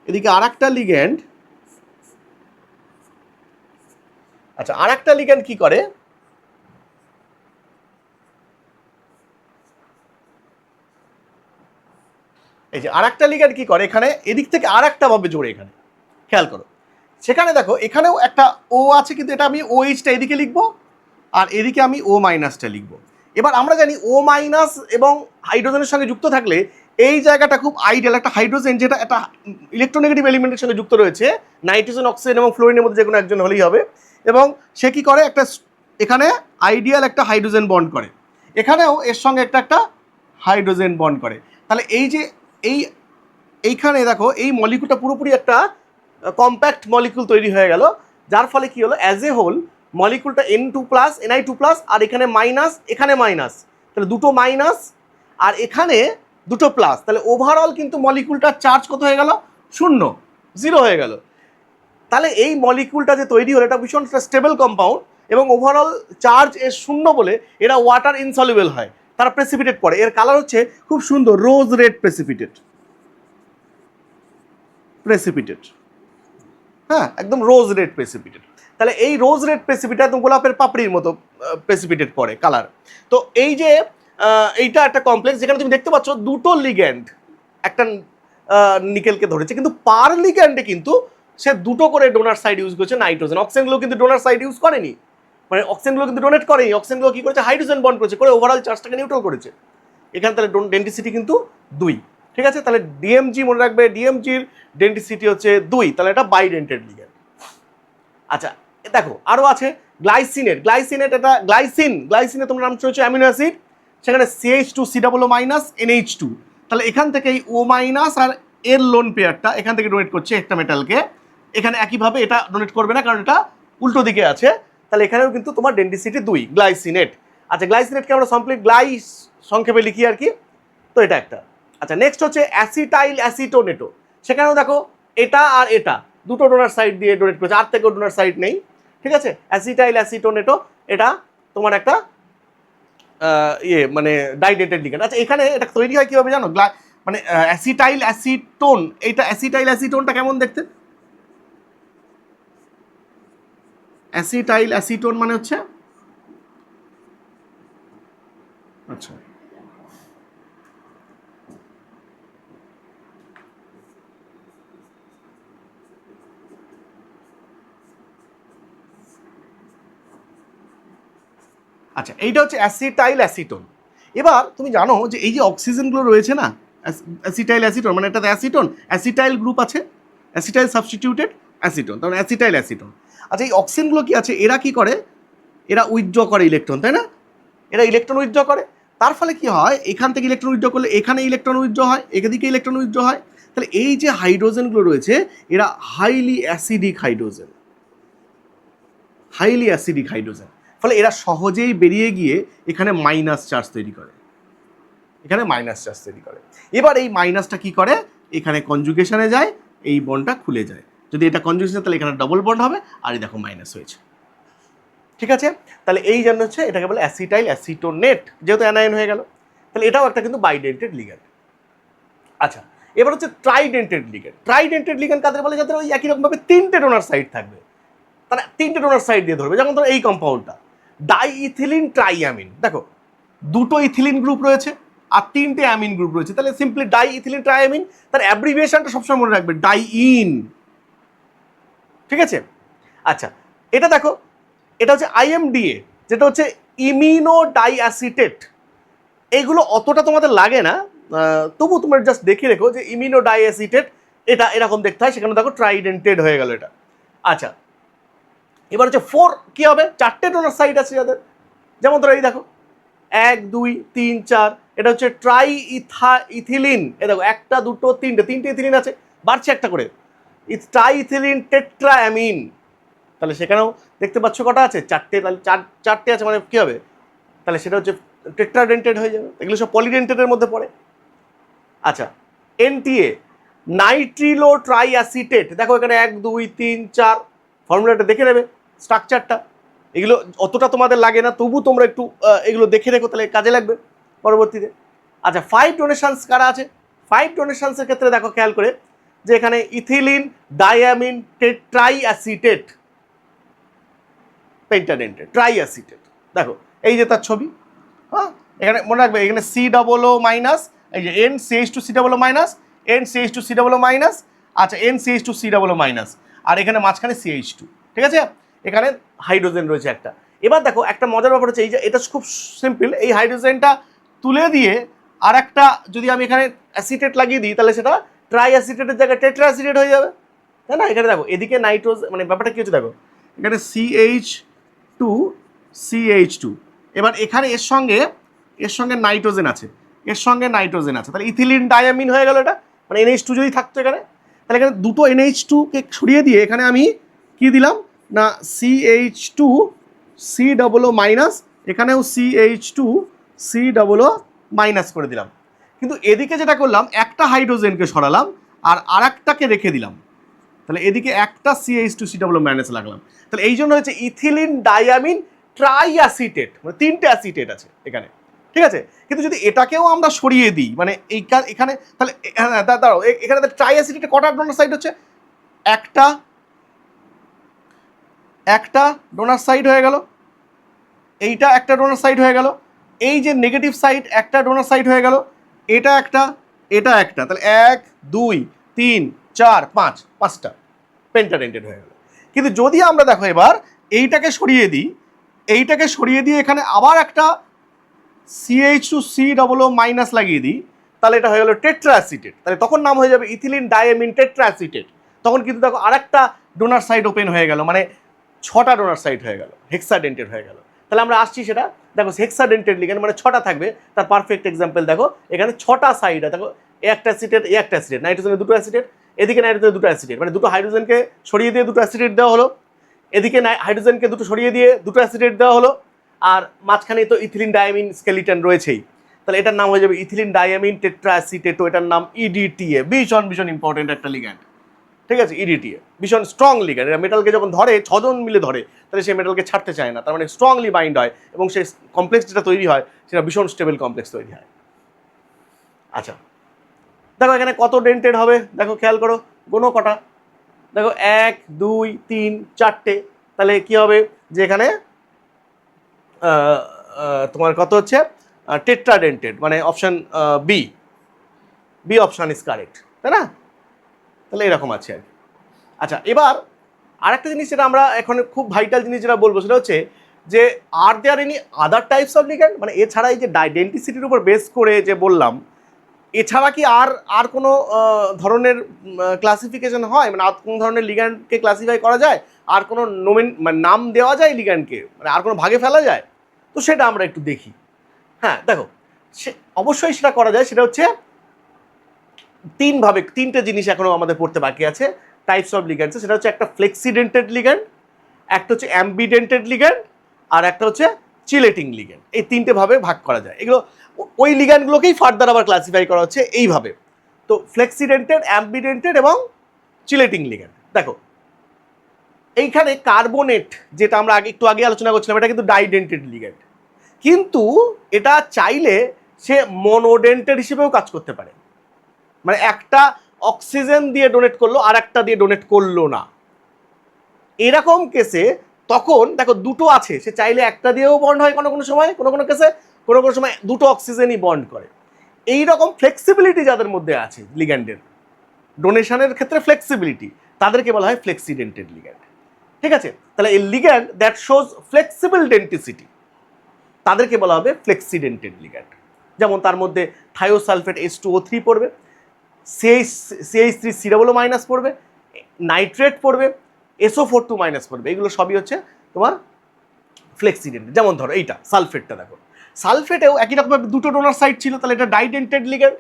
এদিকে আর একটা লিগ্যান্ড। আচ্ছা, আর একটা লিগ্যান্ড কি করে? এই যে আর একটা লিগ্যান্ড কি করে, এখানে এদিক থেকে আর একটা ভাবে জোড়ে, এখানে খেয়াল করো, সেখানে দেখো এখানেও একটা O আছে, কিন্তু এটা আমি OH-টা এদিকে লিখবো আর এদিকে আমি O-টা লিখবো। এবার আমরা জানি O- এবং হাইড্রোজেনের সঙ্গে যুক্ত থাকলে এই জায়গাটা খুব আইডিয়াল, একটা হাইড্রোজেন যেটা একটা ইলেকট্রোনেগেটিভ এলিমেন্টের সঙ্গে যুক্ত রয়েছে, নাইট্রোজেন, অক্সিজেন এবং ফ্লোরিনের মধ্যে যে কোনো একজন হলেই হবে, এবং সে কি করে একটা এখানে আইডিয়াল একটা হাইড্রোজেন বন্ড করে, এখানেও এর সঙ্গে একটা হাইড্রোজেন বন্ড করে। তাহলে এই যে এইখানে দেখো এই মলিকুলটা পুরোপুরি একটা কম্প্যাক্ট মলিকুল তৈরি হয়ে গেল, যার ফলে কি হলো, as a whole মলিকুলটা N2+, Ni2+, আর এখানে মাইনাস, এখানে মাইনাস, তাহলে দুটো মাইনাস আর এখানে দুটো প্লাস, তাহলে ওভারঅল কিন্তু মলিকুলটার চার্জ কত হয়ে গেল? 0, 0 হয়ে গেল। তাহলে এই মলিকুলটা যে তৈরি হলো এটা ভীষণ স্টেবল কম্পাউন্ড, এবং ওভারঅল চার্জ এর 0 বলে এরা ওয়াটার ইনসলিউবল হয়, তারা প্রেসিপিটেট করে। এর কালার হচ্ছে খুব সুন্দর রোজ রেড প্রেসিপিটেট। প্রেসিপিটেট, হ্যাঁ একদম রোজ রেড প্রেসিপিটেট। তাহলে এই রোজ রেড প্রেসিপিটেট একদম গোলাপের পাপড়ির মতো প্রেসিপিটেট পড়ে কালার। তো এই যে এইটা একটা কমপ্লেক্স যেখানে তুমি দেখতে পাচ্ছ দুটো লিগ্যান্ড একটা নিকেলকে ধরেছে, কিন্তু পার লিগ্যান্ডে কিন্তু সে দুটো করে ডোনার সাইড ইউজ করেছে নাইট্রোজেন। অক্সিজেনগুলো কিন্তু ডোনার সাইড ইউজ করেনি, মানে অক্সিজেনগুলো কিন্তু ডোনেট করেনি, অক্সিজেনগুলো কি করেছে হাইড্রোজেন বন্ড করেছে, করে ওভারঅল চার্জটাকে নিউট্রাল করেছে। এখানে তাহলে ডেন্সিটি কিন্তু 2, ঠিক আছে। তাহলে ডিএমজি মনে রাখবে, ডিএমজির ডেন্সিটি হচ্ছে 2, তাহলে এটা বাইডেন্টেড লিগ্যান্ড। আচ্ছা দেখো আরও আছে গ্লাইসিনেট, এটা গ্লাইসিনে তোমার নাম হচ্ছে অ্যামিনো অ্যাসিড, সেখানে CH2COO- NH2, তাহলে এখান থেকে এই O- আর এর লোন পেয়ারটা এখান থেকে ডোনেট করছে একটা মেটালকে, এখানে একইভাবে এটা ডোনেট করবে না কারণ এটা উল্টো দিকে আছে, তাহলে এখানেও কিন্তু তোমার ডেন্সিটি 2 গ্লাইসিনেট। আচ্ছা গ্লাইসিনেটকে আমরা সিম্পলি গ্লাইস সংক্ষেপে লিখি আর কি, তো এটা একটা। আচ্ছা নেক্সট হচ্ছে অ্যাসিটাইল অ্যাসিটোনেটো, সেখানেও দেখো এটা আর এটা দুটো ডোনার সাইড দিয়ে ডোনেট করেছে, আর থেকেও ডোনার সাইড নেই, ঠিক আছে। অ্যাসিটাইল অ্যাসিটোনেটো এটা তোমার একটা মানে ডাইডেন্টেড লিগ্যান্ড। আচ্ছা এখানে এটা তৈরি হয় কীভাবে জানো, মানে অ্যাসিটাইল অ্যাসিটোন, এইটা অ্যাসিটাইল অ্যাসিটোনটা কেমন দেখতে? অ্যাসিটাইল অ্যাসিটোন মানে হচ্ছে, আচ্ছা আচ্ছা এইটা হচ্ছে অ্যাসিটাইল অ্যাসিটোন। এবার তুমি জানো যে এই যে অক্সিজেনগুলো রয়েছে না, অ্যাসিটাইল অ্যাসিটোন মানে এটাতে অ্যাসিটোন অ্যাসিটাইল গ্রুপ আছে, অ্যাসিটাইল সাবস্টিটিউটেড অ্যাসিটোন, তার মানে অ্যাসিটাইল অ্যাসিটোন। আচ্ছা এই অক্সিজেনগুলো কি আছে, এরা কি করে, এরা উইথড্র করে ইলেকট্রন, তাই না? এরা ইলেকট্রন উইথড্র করে, তার ফলে কি হয় এখান থেকে ইলেকট্রন উইথড্র করলে এখানে ইলেকট্রন উইথড্র হয়, এদিকে ইলেকট্রন উইথড্র হয়, তাহলে এই যে হাইড্রোজেনগুলো রয়েছে এরা হাইলি অ্যাসিডিক হাইড্রোজেন, ফলে এরা সহজেই বেরিয়ে গিয়ে এখানে মাইনাস চার্জ তৈরি করে, এবার এই মাইনাসটা কি করে এখানে কনজুগেশনে যায়, এই বন্ডটা খুলে যায়, যদি এটা কনজুগেশন তাহলে এখানে ডবল বন্ড হবে, আর এই দেখো মাইনাস হয়েছে, ঠিক আছে। তাহলে এই জন্য হচ্ছে এটাকে বলে অ্যাসিটাইল অ্যাসিটোনেট, যেহেতু অ্যানায়ন হয়ে গেল, তাহলে এটাও একটা কিন্তু বাইডেন্টেড লিগ্যান্ড। আচ্ছা এবার হচ্ছে ট্রাইডেন্টেড লিগ্যান্ড কাদের বলে, যাদের ওই একই রকমভাবে 3টে ডোনার সাইড থাকবে, তারা 3টে ডোনার সাইড দিয়ে ধরবে, যেমন ধরো এই কম্পাউন্ডটা ডাইইথিলিন ট্রাইঅ্যামিন, দেখো দুটো ইথিলিন গ্রুপ রয়েছে আর 3টে অ্যামিন গ্রুপ রয়েছে, তাহলে সিম্পলি ডাইইথিলিন ট্রাইঅ্যামিন, তার অ্যাব্রিভিয়েশনটা সবসময় মনে রাখবে ডাইইন, ঠিক আছে। আচ্ছা এটা দেখো, এটা হচ্ছে IMDA, যেটা হচ্ছে ইমিনো ডাইঅ্যাসিটেট, এইগুলো অতটা তোমাদের লাগে না, তবু তোমরা জাস্ট দেখে রেখো যে ইমিনো ডাইঅ্যাসিটেট এটা এরকম দেখতে হয়, সেখানে দেখো ট্রাইডেন্টেড হয়ে গেল এটা। আচ্ছা এবার হচ্ছে 4 কি হবে, 4টে ডোনার সাইড আছে যাদের, যেমন ধরো এই দেখো 1 2 3 4, এটা হচ্ছে ইথিলিন, এ দেখো 1 2 3টে ইথিলিন আছে, বাড়ছে একটা করে, ট্রাইইথিলিন টেট্রাঅ্যামিন, তাহলে সেখানেও দেখতে পাচ্ছ কটা আছে, 4টে, তাহলে 4টে আছে মানে কী হবে, তাহলে সেটা হচ্ছে টেট্রাডেন্টেড হয়ে যাবে, এগুলো সব পলিডেন্টেডের মধ্যে পড়ে। আচ্ছা NTA নাইট্রিলো ট্রাইঅ্যাসিটেট, দেখো এখানে 1 2 3 4, ফর্মুলাটা দেখে নেবে স্ট্রাকচারটা, এগুলো অতটা তোমাদের লাগে না, তবু তোমরা একটু এগুলো দেখে রেখো, তাহলে কাজে লাগবে পরবর্তীতে। আচ্ছা 5 ডোনেশনস কারা আছে, 5 ডোনেশনসের ক্ষেত্রে দেখো খেয়াল করে যে এখানে ইথিলিন ডাইঅ্যামিন ট্রাইঅ্যাসিটেট পেন্টাডেন্টেড ট্রাইঅ্যাসিটেট, দেখো এই যে তার ছবি, হ্যাঁ এখানে মনে রাখবে এখানে COO-, এই যে NCH2COO-, NCH2COO-, আচ্ছা NCH2COO-, আর এখানে মাঝখানে CH2, ঠিক আছে, এখানে হাইড্রোজেন রয়েছে একটা। এবার দেখো একটা মজার ব্যাপার হচ্ছে এই যে এটা খুব সিম্পল, এই হাইড্রোজেনটা তুলে দিয়ে আর একটা যদি আমি এখানে অ্যাসিটেট লাগিয়ে দিই, তাহলে সেটা ট্রাইঅ্যাসিটেটের জায়গায় টেট্রাঅ্যাসিটেট হয়ে যাবে, তাই না। এখানে দেখো এদিকে নাইট্রোজেন, মানে ব্যাপারটা কি হচ্ছে দেখো, এখানে CH2, এবার এখানে এর সঙ্গে নাইট্রোজেন আছে, তাহলে ইথিলিন ডাইঅ্যামিন হয়ে গেল এটা, মানে NH2 যদি থাকতো এখানে, তাহলে এখানে দুটো NH2কে সরিয়ে দিয়ে এখানে আমি কি দিলাম না CH2COO-, এখানেও CH2COO- করে দিলাম, কিন্তু এদিকে যেটা করলাম একটা হাইড্রোজেনকে সরালাম আর আরেকটাকে রেখে দিলাম, তাহলে এদিকে একটা CH2COO- লাগলাম, তাহলে এই জন্য হচ্ছে ইথিলিন ডাইঅ্যামিন ট্রাইঅ্যাসিটেট, মানে 3টে অ্যাসিটেট আছে এখানে, ঠিক আছে? কিন্তু যদি এটাকেও আমরা সরিয়ে দিই, মানে এখানে তাহলে দাঁড়াও, এখানে ট্রাই অ্যাসিডেটে কটা ডোনার সাইড হচ্ছে? একটা ডোনার সাইড হয়ে গেল, এইটা একটা ডোনার সাইড হয়ে গেল, এই যে নেগেটিভ সাইড একটা ডোনার সাইড হয়ে গেল, এটা একটা, এটা একটা, তাহলে 1 2 3 4 5, 5টা পেন্টাডেন্টেড হয়ে গেল। কিন্তু যদি আমরা দেখো এবার এইটাকে সরিয়ে দিই, এইটাকে সরিয়ে দিয়ে এখানে আবার একটা CH2COO মাইনাস লাগিয়ে দিই, তাহলে এটা হয়ে গেল টেট্রাঅ্যাসিটেট। তাহলে তখন নাম হয়ে যাবে ইথিলিন ডায়ামিন টেট্রাঅ্যাসিটেট। তখন কিন্তু দেখো আরেকটা ডোনার সাইড ওপেন হয়ে গেল, মানে 6টা ডোনার সাইড হয়ে গেল, হেক্সাডেন্টেড হয়ে গেল। তাহলে আমরা আসছি সেটা দেখো, হেক্সাডেন্টেড লিগ্যান্ড মানে 6টা থাকবে, তার পারফেক্ট এক্সাম্পল দেখো এখানে 6টা সাইড আছে। দেখো একটা অ্যাসিটেট, একটা অ্যাসিটেট, নাইট্রোজেনে দুটো অ্যাসিটেট, এদিকে নাইট্রোজেনে দুটো অ্যাসিটেট, মানে দুটো হাইড্রোজেনকে সরিয়ে দিয়ে দুটো অ্যাসিটেট দেওয়া হলো, এদিকে হাইড্রোজেনকে দুটো সরিয়ে দিয়ে দুটো অ্যাসিটেট দেওয়া হলো, আর মাঝখানে তো ইথিলিন ডায়ামিন স্কেলিটন রয়েছেই। তাহলে এটার নাম হয়ে যাবে ইথিলিন ডায়ামিন টেট্রাঅ্যাসিটেট, এটার নাম ইডিটিএ। ভীষণ ভীষণ ইম্পর্টেন্ট একটা লিগ্যান্ড, ঠিক আছে? ইডিটিএ ভীষণ স্ট্রং লিগ্যান্ড। এটা মেটালকে যখন ধরে, 6 জন মিলে ধরে, তাহলে সেই মেটালকে ছাড়তে চায় না, তার মানে স্ট্রংলি বাইন্ড হয়, এবং সেই কমপ্লেক্স যেটা তৈরি হয় সেটা ভীষণ স্টেবল কমপ্লেক্স তৈরি হয়। আচ্ছা দেখো এখানে কত ডেন্টেড হবে, দেখো খেয়াল করো, গোনো কটা, দেখো 1 2 3 4টে। তাহলে কি হবে যে এখানে তোমার কত হচ্ছে? টেট্রাডেন্টেড, মানে option B option is correct, তাই না? তাহলে এরকম আছে আর কি। আচ্ছা এবার আরেকটা জিনিস যেটা আমরা এখন খুব ভাইটাল জিনিস যেটা বলবো, সেটা হচ্ছে যে are there any other types of ligand, মানে এছাড়া এই যে ডেন্টিসিটির উপর বেস করে যে বললাম, এছাড়া কি আর কোনো ধরনের ক্লাসিফিকেশন হয়, মানে আর কোনো ধরনের লিগ্যান্ডকে ক্লাসিফাই করা যায়, আর কোনো মানে নাম দেওয়া যায় লিগ্যান্ডকে, মানে আর কোনো ভাগে ফেলা যায়? তো সেটা আমরা একটু দেখি। হ্যাঁ দেখো, অবশ্যই সেটা করা যায়। সেটা হচ্ছে তিনটে জিনিস এখনো আমাদের পড়তে বাকি আছে টাইপস অফ লিগ্যান্ডস। সেটা হচ্ছে একটা ফ্লেক্সিডেন্টেড লিগ্যান্ড, একটা হচ্ছে অ্যাম্বিডেন্টেড লিগ্যান্ড, আর একটা হচ্ছে চিলেটিং লিগ্যান্ড। এই তিনটে ভাবে ভাগ করা যায়। এগুলো ওই লিগ্যান্ডগুলোকেই ফার্দার আবার ক্লাসিফাই করা হচ্ছে এইভাবে। তো ফ্লেক্সিডেন্টেড, অ্যাম্বিডেন্টেড এবং চিলেটিং লিগ্যান্ড। দেখো এইখানে কার্বনেট, যেটা আমরা একটু আগে আলোচনা করছিলাম, এটা কিন্তু ডাইডেন্টেড লিগ্যান্ড, কিন্তু এটা চাইলে সে মনোডেন্টেড হিসেবেও কাজ করতে পারে, মানে একটা অক্সিজেন দিয়ে ডোনেট করলো আর একটা দিয়ে ডোনেট করলো না, এরকম কেসে তখন দেখো দুটো আছে, সে চাইলে একটা দিয়েও বন্ড হয় কোনো কোনো সময়, কোনো কোনো কেসে, কোনো কোনো সময় দুটো অক্সিজেনই বন্ড করে। এই রকম ফ্লেক্সিবিলিটি যাদের মধ্যে আছে লিগ্যান্ডের, ডোনেশনের ক্ষেত্রে ফ্লেক্সিবিলিটি, তাদেরকে বলা হয় ফ্লেক্সিডেন্টেড লিগ্যান্ড। ঠিক আছে? তাহলে এই লিগ্যান্ড দ্যাট শোজ ফ্লেক্সিবল ডেন্টিসিটি, তাদেরকে বলা হবে ফ্লেক্সিডেন্টেড লিগ্যান্ড। যেমন তার মধ্যে থায়োসালফেট H2O3 পড়বে, CH3COO মাইনাস পড়বে, নাইট্রেট পড়বে, SO4 মাইনাস পড়বে। এগুলো সবই হচ্ছে তোমার ফ্লেক্সিডেন্ট। যেমন ধরো এইটা সালফেটটা, দেখো সালফেটেও একই রকমভাবে দুটো ডোনার সাইড ছিল, তাহলে এটা ডাইডেন্টেড লিগ্যান্ড,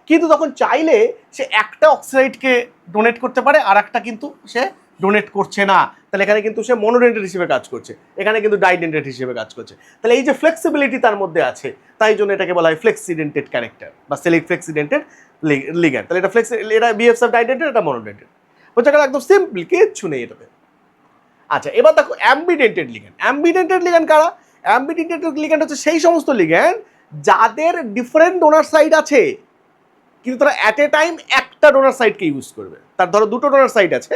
কিন্তু তখন চাইলে সে একটা অক্সাইডকে ডোনেট করতে পারে, আর একটা কিন্তু সে ডোনেট করছে না, তাহলে এখানে কিন্তু সে মনোডেন্টেড হিসেবে কাজ করছে, এখানে কিন্তু ডাইডেন্টেড হিসেবে কাজ করছে। তাহলে এই যে ফ্লেক্সিবিলিটি তার মধ্যে আছে, তাই জন্য এটাকে বলা হয় ফ্লেক্সিডেন্টেড ক্যারেক্টার বা ফ্লেক্সিডেন্টেড লিগ্যান্ড। তাহলে এটা এটা বিহেভস অফ ডাইডেন্টেড, এটা মনোডেন্টেড, বোঝা গেল? একদম সিম্পল, কিচ্ছু নেই এটাতে। আচ্ছা এবার দেখো অ্যাম্বিডেন্টেড লিগ্যান্ড। অ্যাম্বিডেন্টেড লিগ্যান্ড কারা? অ্যাম্বিডেন্টেড লিগ্যান্ড হচ্ছে সেই সমস্ত লিগ্যান্ড যাদের ডিফারেন্ট ডোনার সাইড আছে, কিন্তু তারা অ্যাট এ টাইম একটা ডোনার সাইডকে ইউজ করবে। তার ধরো দুটো ডোনার সাইড আছে,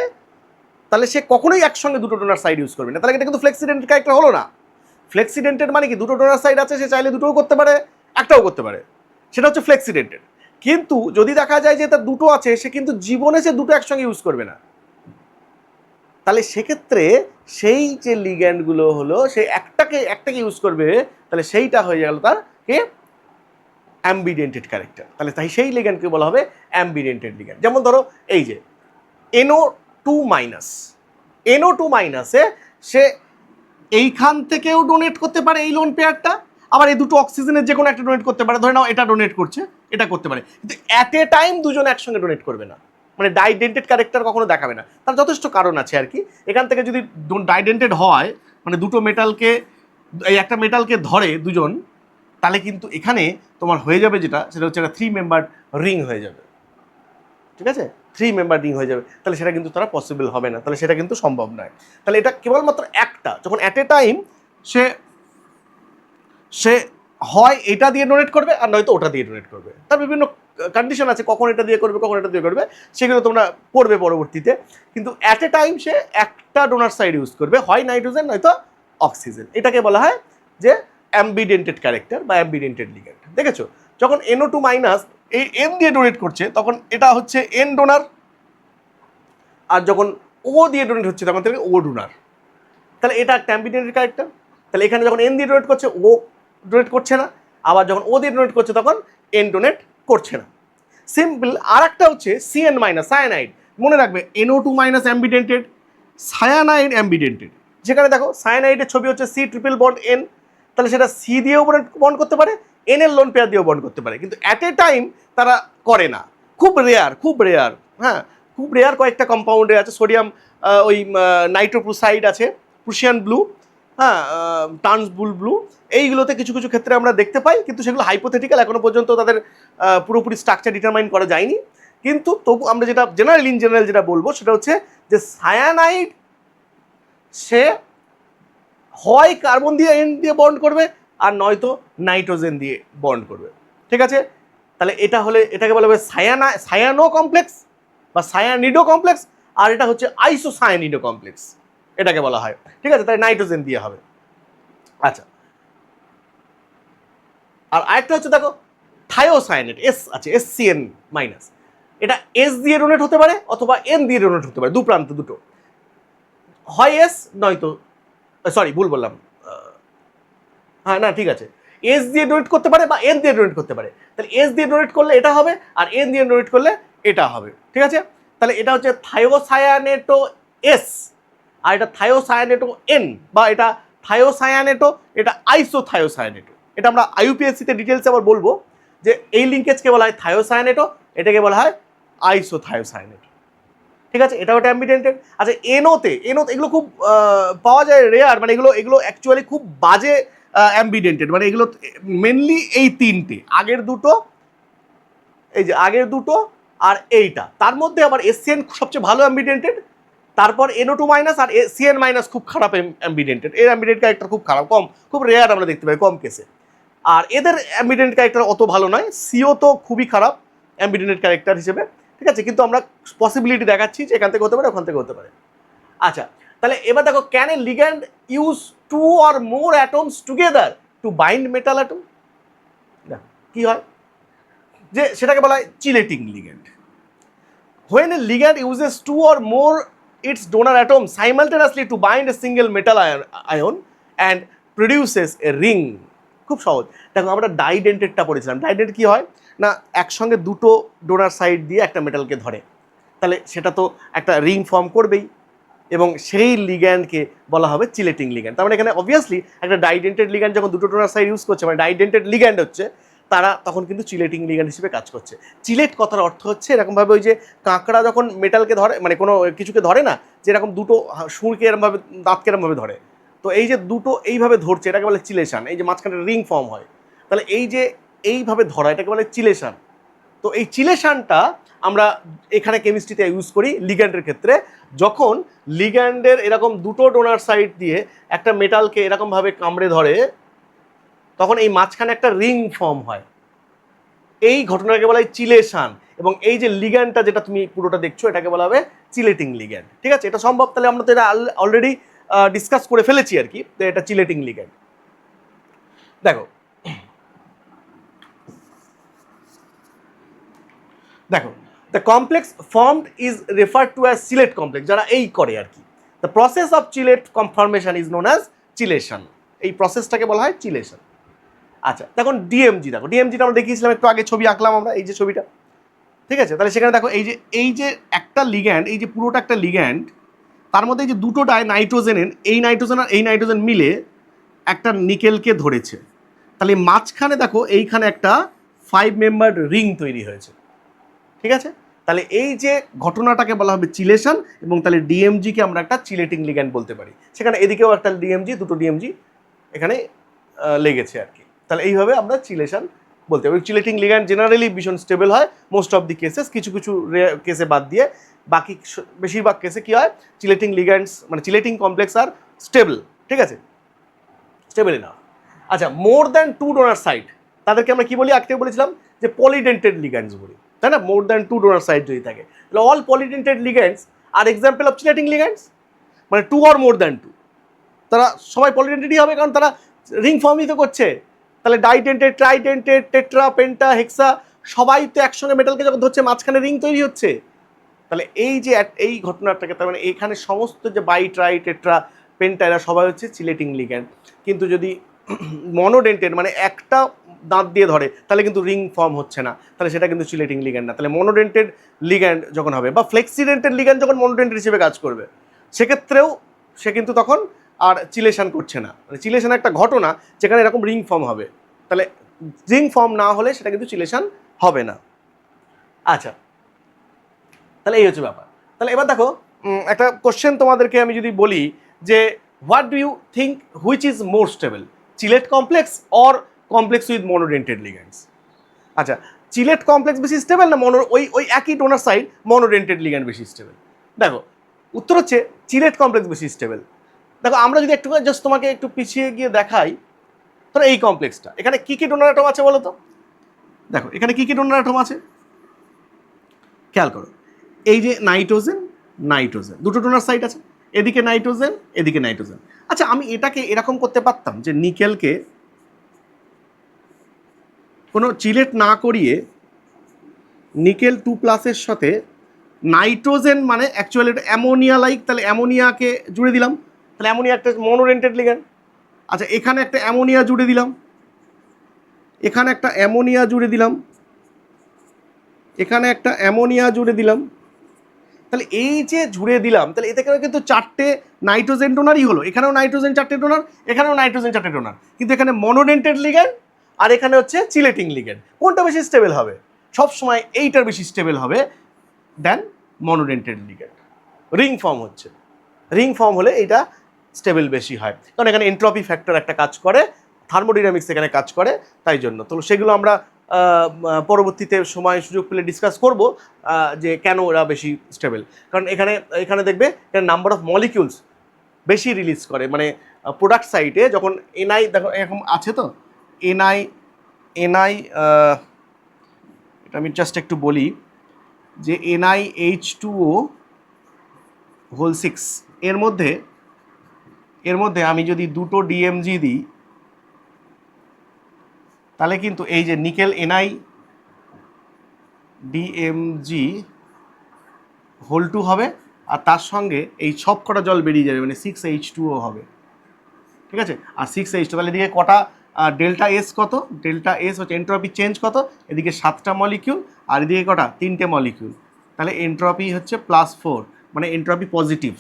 তাহলে সে কখনোই একসঙ্গে দুটো ডোনার সাইড ইউজ করবে না, তাহলে এটা কিন্তু ফ্লেক্সিডেন্টেড ক্যারেক্টার হলো না। ফ্লেক্সিডেন্টেড মানে কি, দুটো ডোনার সাইড আছে, সে চাইলে দুটোও করতে পারে, একটাও করতে পারে, সেটা হচ্ছে ফ্লেক্সিডেন্টেড। কিন্তু যদি দেখা যায় যে তার দুটো আছে, সে কিন্তু জীবনে সে দুটো একসঙ্গে ইউজ করবে না, তাহলে সেক্ষেত্রে সেই যে লিগ্যান্ডগুলো হলো, সে একটাকে ইউজ করবে, তাহলে সেইটা হয়ে গেল তার কে অ্যাম্বিডেন্টেড ক্যারেক্টার। তাহলে তাই সেই লিগ্যান্ডকে বলা হবে অ্যাম্বিডেন্টেড লিগ্যান্ড। যেমন ধরো এই যে NO2 মাইনাসে সে এইখান থেকেও ডোনেট করতে পারে এই লোন পেয়ারটা, আবার এই দুটো অক্সিজেনের যে কোনো একটা ডোনেট করতে পারে। ধরে নাও এটা ডোনেট করছে, এটা করতে পারে, কিন্তু অ্যাট এ টাইম দুজন একসঙ্গে ডোনেট করবে না, মানে ডাইডেন্টেড ক্যারেক্টার কখনো দেখাবে না। তার যথেষ্ট কারণ আছে আর কি। এখান থেকে যদি ডাইডেন্টেড হয়, মানে দুটো মেটালকে, এই একটা মেটালকে ধরে দুজন, তাহলে কিন্তু এখানে তোমার হয়ে যাবে যেটা, সেটা হচ্ছে একটা 3 মেম্বার রিং হয়ে যাবে। ঠিক আছে? 3 মেম্বার রিং হয়ে যাবে, তাহলে সেটা কিন্তু তারা পসিবল হবে না, তাহলে সেটা কিন্তু সম্ভব নয়। তাহলে এটা কেবলমাত্র একটা, যখন অ্যাট এ টাইম সে হয় এটা দিয়ে ডোনেট করবে আর নয়তো ওটা দিয়ে ডোনেট করবে। তার বিভিন্ন কন্ডিশন আছে, কখন এটা দিয়ে করবে কখন এটা দিয়ে করবে, সেগুলো তোমরা পড়বে পরবর্তীতে। কিন্তু অ্যাট এ টাইম সে একটা ডোনার সাইড ইউজ করবে, হয় নাইট্রোজেন নয়তো অক্সিজেন। এটাকে বলা হয় যে অ্যাম্বিডেন্টেড ক্যারেক্টার বা অ্যাম্বিডেন্টেড লিগ্যান্ড। দেখেছো, যখন NO2 মাইনাস এই N দিয়ে ডোনেট করছে তখন এটা হচ্ছে N ডোনার, আর যখন O দিয়ে ডোনেট হচ্ছে তখন থেকে O ডোনার। তাহলে এটা একটা অ্যাম্বিডেন্টেড ক্যারেক্টার। তাহলে এখানে যখন N দিয়ে ডোনেট করছে O ডোনেট করছে না, আবার যখন O দিয়ে ডোনেট করছে তখন N ডোনেট করছে না। সিম্পল। আর একটা হচ্ছে CN মাইনাস সায়ানাইড। মনে রাখবে NO2 মাইনাস অ্যাম্বিডেন্টেড, সায়ানাইড অ্যাম্বিডেন্টেড। যেখানে দেখো সায়ানাইডের ছবি হচ্ছে C ট্রিপল বন্ড N, তাহলে সেটা C দিয়েও বন্ড করতে পারে, N এর লোন পেয়ার দিয়েও বন্ড করতে পারে, কিন্তু অ্যাট এ টাইম তারা করে না। খুব রেয়ার, খুব রেয়ার। হ্যাঁ, খুব রেয়ার কয়েকটা কম্পাউন্ডে আছে। সোডিয়াম ওই নাইট্রোপ্রোসাইড আছে, প্রুশিয়ান ব্লু, হ্যাঁ, ট্রান্সবুল ব্লু, এইগুলোতে কিছু কিছু ক্ষেত্রে আমরা দেখতে পাই, কিন্তু সেগুলো হাইপোথেটিক্যাল, এখনো পর্যন্ত তাদের পুরোপুরি স্ট্রাকচার ডিটারমাইন করা যায়নি। কিন্তু তবু আমরা যেটা জেনারেল ইন জেনারেল যেটা বলবো সেটা হচ্ছে যে সায়ানাইড সে হয় কার্বন দিয়ে N দিয়ে বন্ড করবে আর নয়তো নাইট্রোজেন দিয়ে বন্ড করবে। ঠিক আছে, তাহলে এটা হলে এটাকে বলা হবে সায়ানো কমপ্লেক্স বা সায়ানিডো কমপ্লেক্স, আর এটা হচ্ছে আইসোসায়ানিডো কমপ্লেক্স এটাকে বলা হয়। ঠিক আছে, তাই নাইট্রোজেন দিয়ে হবে। আচ্ছা, আর আরেকটা হচ্ছে দেখো থায়োসায়ানেট, S আছে, SCN মাইনাস। এটা S দিয়ে ডোনেট হতে পারে অথবা N দিয়ে ডোনেট হতে পারে, দু প্রান্ত দুটো, হয় S নয়তো, সরি ভুল বললাম, হ্যাঁ না ঠিক আছে, S দিয়ে ডোনেট করতে পারে বা N দিয়ে ডোনেট করতে পারে। তাহলে S দিয়ে ডোনেট করলে এটা হবে আর N দিয়ে ডোনেট করলে এটা হবে। ঠিক আছে, তাহলে এটা হচ্ছে থায়োসায়ানেটো S আর এটা থায়োসায়ানেটো N, বা এটা থায়োসায়ানেটো, এটা আইসোথায়োসায়ানেটো। এটা আমরা IUPAC-তে ডিটেলসে আবার বলবো যে এই লিঙ্কেজকে বলা হয় থায়োসায়ানেটো, এটাকে বলা হয় আইসোথায়োসায়ানেটো। ঠিক আছে, এটা ওটা অ্যাম্বিডেন্টেড। আচ্ছা, এনোতে এগুলো খুব পাওয়া যায় রেয়ার, মানে এগুলো অ্যাকচুয়ালি খুব বাজে অ্যাম্বিডেন্টেড, মানে এগুলো মেনলি এই তিনটে, আগের দুটো, এই যে আগের দুটো আর এইটা, তার মধ্যে আবার SCN সবচেয়ে ভালো অ্যাম্বিডেন্টেড, তারপর NO2 মাইনাস আর CN মাইনাস খুব খারাপ অ্যাম্বিডেন্টেড। এর অ্যাম্বিডেন্ট ক্যারেক্টার খুব খারাপ, খুব রেয়ার আমরা দেখতে পাই, কম কেসে। আর এদের অ্যাম্বিডেন্ট ক্যারেক্টার অত ভালো নয়। CO তো খুবই খারাপ অ্যাম্বিডেন্টেড ক্যারেক্টার হিসেবে। ঠিক আছে, কিন্তু আমরা পসিবিলিটি দেখাচ্ছি যে এখান থেকে হতে পারে, ওখান থেকে হতে পারে। আচ্ছা, তাহলে এবার দেখো, can A ligand use 2 or more atoms together to bind metal atom? কি হয় যে সেটাকে বলা হয় chelating ligand. When a ligand uses 2 or more its donor atoms simultaneously to bind a single metal ion and produces a ring. খুব সহজ। দেখো, আমরা ডাইডেন্টেডটা পড়েছিলাম। ডাইডেন্ট কি হয় না, একসঙ্গে দুটো ডোনার সাইড দিয়ে একটা মেটালকে ধরে, তাহলে সেটা তো একটা রিং ফর্ম করবেই, এবং সেই লিগ্যান্ডকে বলা হবে চিলেটিং লিগ্যান্ড। তার মানে এখানে অবভিয়াসলি একটা ডাইডেন্টেড লিগ্যান্ড যখন দুটো ডোনার সাইড ইউজ করছে, মানে ডাইডেন্টেড লিগ্যান্ড হচ্ছে, তারা তখন কিন্তু চিলেটিং লিগ্যান্ড হিসেবে কাজ করছে। চিলেট কথার অর্থ হচ্ছে এরকমভাবে ওই যে কাঁকড়া যখন মেটালকে ধরে, মানে কোনো কিছুকে ধরে না, যে এরকম দুটো সুরকে এরকমভাবে দাঁতকে এরকমভাবে ধরে, তো এই যে দুটো এইভাবে ধরছে এটাকে বলে চিলেশন। এই যে মাঝখানে রিং ফর্ম হয়, তাহলে এই যে এইভাবে ধরা এটাকে বলে চিলেশন। তো এই চিলেশনটা আমরা এখানে কেমিস্ট্রিতে ইউজ করি লিগ্যান্ডের ক্ষেত্রে। যখন লিগ্যান্ডের এরকম দুটো ডোনার সাইড দিয়ে একটা মেটালকে এরকমভাবে কামড়ে ধরে, তখন এই মাঝখানে একটা রিং ফর্ম হয়, এই ঘটনাকে বলা হয় চিলেশন। এবং এই যে লিগ্যান্ডটা যেটা তুমি পুরোটা দেখছো এটাকে বলা হবে চিলেটিং লিগ্যান্ড। ঠিক আছে, এটা সম্ভব। তাহলে আমরা তো এটা অলরেডি ডিসকাস করে ফেলেছি আর কি, তো এটা চিলেটিং লিগ্যান্ড। দেখো দেখো the complex formed is referred to as chelate complex, যারা এই করে আর কি। The process of chelate conformation is known as chelation. এই প্রসেসটাকে বলা হয় চিলেশন। আচ্ছা, দেখুন ডিএমজি, দেখো ডিএমজিটা আমরা দেখিয়েছিলাম একটু আগে, ছবি আঁকলাম আমরা, এই যে ছবিটা। ঠিক আছে, তাহলে সেখানে দেখো এই যে একটা লিগ্যান্ড, এই যে পুরোটা একটা লিগ্যান্ড, তার মধ্যে এই যে দুটো নাইট্রোজেন, এই নাইট্রোজেন আর এই নাইট্রোজেন মিলে একটা নিকেলকে ধরেছে। তাহলে মাঝখানে দেখো এইখানে একটা 5 মেম্বার রিং তৈরি হয়েছে। ঠিক আছে, তাহলে এই যে ঘটনাটাকে বলা হবে চিলেশন, এবং তাহলে ডিএমজিকে আমরা একটা চিলেটিং লিগ্যান্ড বলতে পারি। সেখানে এদিকেও একটা ডিএমজি, দুটো ডিএমজি এখানে লেগেছে আর কি। তাহলে এইভাবে আমরা চিলেশন বলতে পারি। চিলেটিং লিগ্যান্ড জেনারেলি ভীষণ স্টেবল হয় মোস্ট অফ দি কেসেস, কিছু কিছু কেসে বাদ দিয়ে বাকি বেশিরভাগ কেসে কি হয়, চিলেটিং লিগ্যান্ডস মানে চিলেটিং কমপ্লেক্স আর স্টেবল। ঠিক আছে, স্টেবল না। আচ্ছা, মোর দ্যান 2 ডোনার সাইট তাদেরকে আমরা কি বলি, আগে বলেছিলাম যে পলিডেন্টেড লিগ্যান্ডস বলি, তাই না? মোর দ্যান 2 ডোনার সাইট যদি থাকে, তাহলে all polydentate ligands are example of chelating ligands, মানে 2 অর মোর দ্যান 2, তারা সবাই পলিডেন্টেডই হবে, কারণ তারা রিং ফর্মই তো করছে। তাহলে ডাইডেন্টেড, ট্রাইডেন্টেড, টেট্রা, পেন্টা, হেক্সা সবাই তো একসঙ্গে মেটালকে যখন ধরছে মাঝখানে রিং তৈরি হচ্ছে। তাহলে এই যে এই ঘটনাটাকে, তার মানে এখানে সমস্ত যে বাই, ট্রাই, টেট্রা, পেন্টা এরা সবাই হচ্ছে চিলেটিং লিগ্যান্ড। কিন্তু যদি মনোডেন্টেড মানে একটা দাঁত দিয়ে ধরে তাহলে কিন্তু রিং ফর্ম হচ্ছে না, তাহলে সেটা কিন্তু চিলেটিং লিগ্যান্ড না। তাহলে মনোডেন্টেড লিগ্যান্ড যখন হবে বা ফ্লেক্সিডেন্টেড লিগ্যান্ড যখন মনোডেন্টেড হিসেবে কাজ করবে, সেক্ষেত্রেও সে কিন্তু তখন আর চিলেশন করছে না। মানে চিলেশন একটা ঘটনা যেখানে এরকম রিং ফর্ম হবে, তাহলে রিং ফর্ম না হলে সেটা কিন্তু চিলেশন হবে না। আচ্ছা, তাহলে এই হচ্ছে ব্যাপার। তাহলে এবার দেখো একটা কোশ্চেন তোমাদেরকে আমি যদি বলি যে what do you think which is more stable, chelate complex or complex with monodentate ligands? আচ্ছা, চিলেট কমপ্লেক্স বেশি স্টেবল না ওই একই ডোনার সাইড মনোডেন্টেড লিগ্যান্ড বেশি স্টেবল? দেখো উত্তর হচ্ছে চিলেট কমপ্লেক্স বেশি স্টেবল। দেখো আমরা যদি একটু জাস্ট তোমাকে একটু পিছিয়ে গিয়ে দেখাই, ধরো এই কমপ্লেক্সটা, এখানে কী কী ডোনার অ্যাটম আছে বলো তো? দেখো এখানে কী কী ডোনার অ্যাটম আছে খেয়াল করো। এই যে নাইট্রোজেন, নাইট্রোজেন দুটো ডোনার সাইট আছে, এদিকে নাইট্রোজেন, এদিকে নাইট্রোজেন। আচ্ছা, আমি এটাকে এরকম করতে পারতাম যে নিকেলকে কোনো চিলেট না করিয়ে নিকেল 2+ সাথে নাইট্রোজেন মানে অ্যাকচুয়ালি এটা অ্যামোনিয়া লাইক, তাহলে অ্যামোনিয়াকে জুড়ে দিলাম, তাহলে অ্যামোনিয়া একটা মনোডেন্টেড লিগ্যান্ড। আচ্ছা, এখানে একটা অ্যামোনিয়া জুড়ে দিলাম, এখানে একটা অ্যামোনিয়া জুড়ে দিলাম, এখানে একটা অ্যামোনিয়া জুড়ে দিলাম। তাহলে এই যে জুড়ে দিলাম, তাহলে এতে করে কিন্তু 4টে নাইট্রোজেন ডোনারই হলো। এখানেও নাইট্রোজেন 4টে ডোনার, এখানেও নাইট্রোজেন 4টে ডোনার, কিন্তু এখানে মনোডেন্টেড লিগ্যান্ড আর এখানে হচ্ছে চিলেটিং লিগ্যান্ড। কোনটা বেশি স্টেবল হবে? সবসময় এইটার বেশি স্টেবল হবে দেন মনোডেন্টেড লিগ্যান্ড। রিং ফর্ম হচ্ছে, রিং ফর্ম হলে এইটা স্টেবল বেশি হয়, কারণ এখানে এন্ট্রপি ফ্যাক্টর একটা কাজ করে, থার্মোডাইনামিক্স এখানে কাজ করে, তাই জন্য। তো সেগুলো আমরা পরবর্তীতে সময় সুযোগ পেলে ডিসকাস করব যে কেন ওরা বেশি স্টেবল। কারণ এখানে এখানে দেখবে এখানে নাম্বার অফ মলিকিউলস বেশি রিলিজ করে, মানে প্রোডাক্ট সাইটে যখন এনআই দেখো এরকম আছে, তো এনআই এনআই এটা আমি জাস্ট একটু বলি যে NiH2O6 এর মধ্যে আমি যদি দুটো ডিএমজি দিই, তাহলে কিন্তু এই যে নিকেল NI DMG(2) হবে, আর তার সঙ্গে এই সব কটা জল বেরিয়ে যাবে, মানে 6H2O হবে, ঠিক আছে? আর 6H2, তাহলে এদিকে কটা ডেল্টা এস কত? ডেল্টা এস হচ্ছে এন্ট্রপি চেঞ্জ কত, এদিকে 7টা মলিকিউল আর এদিকে কটা 3টে মলিকিউল, তাহলে এন্ট্রপি হচ্ছে +4, মানে এন্ট্রপি পজিটিভ।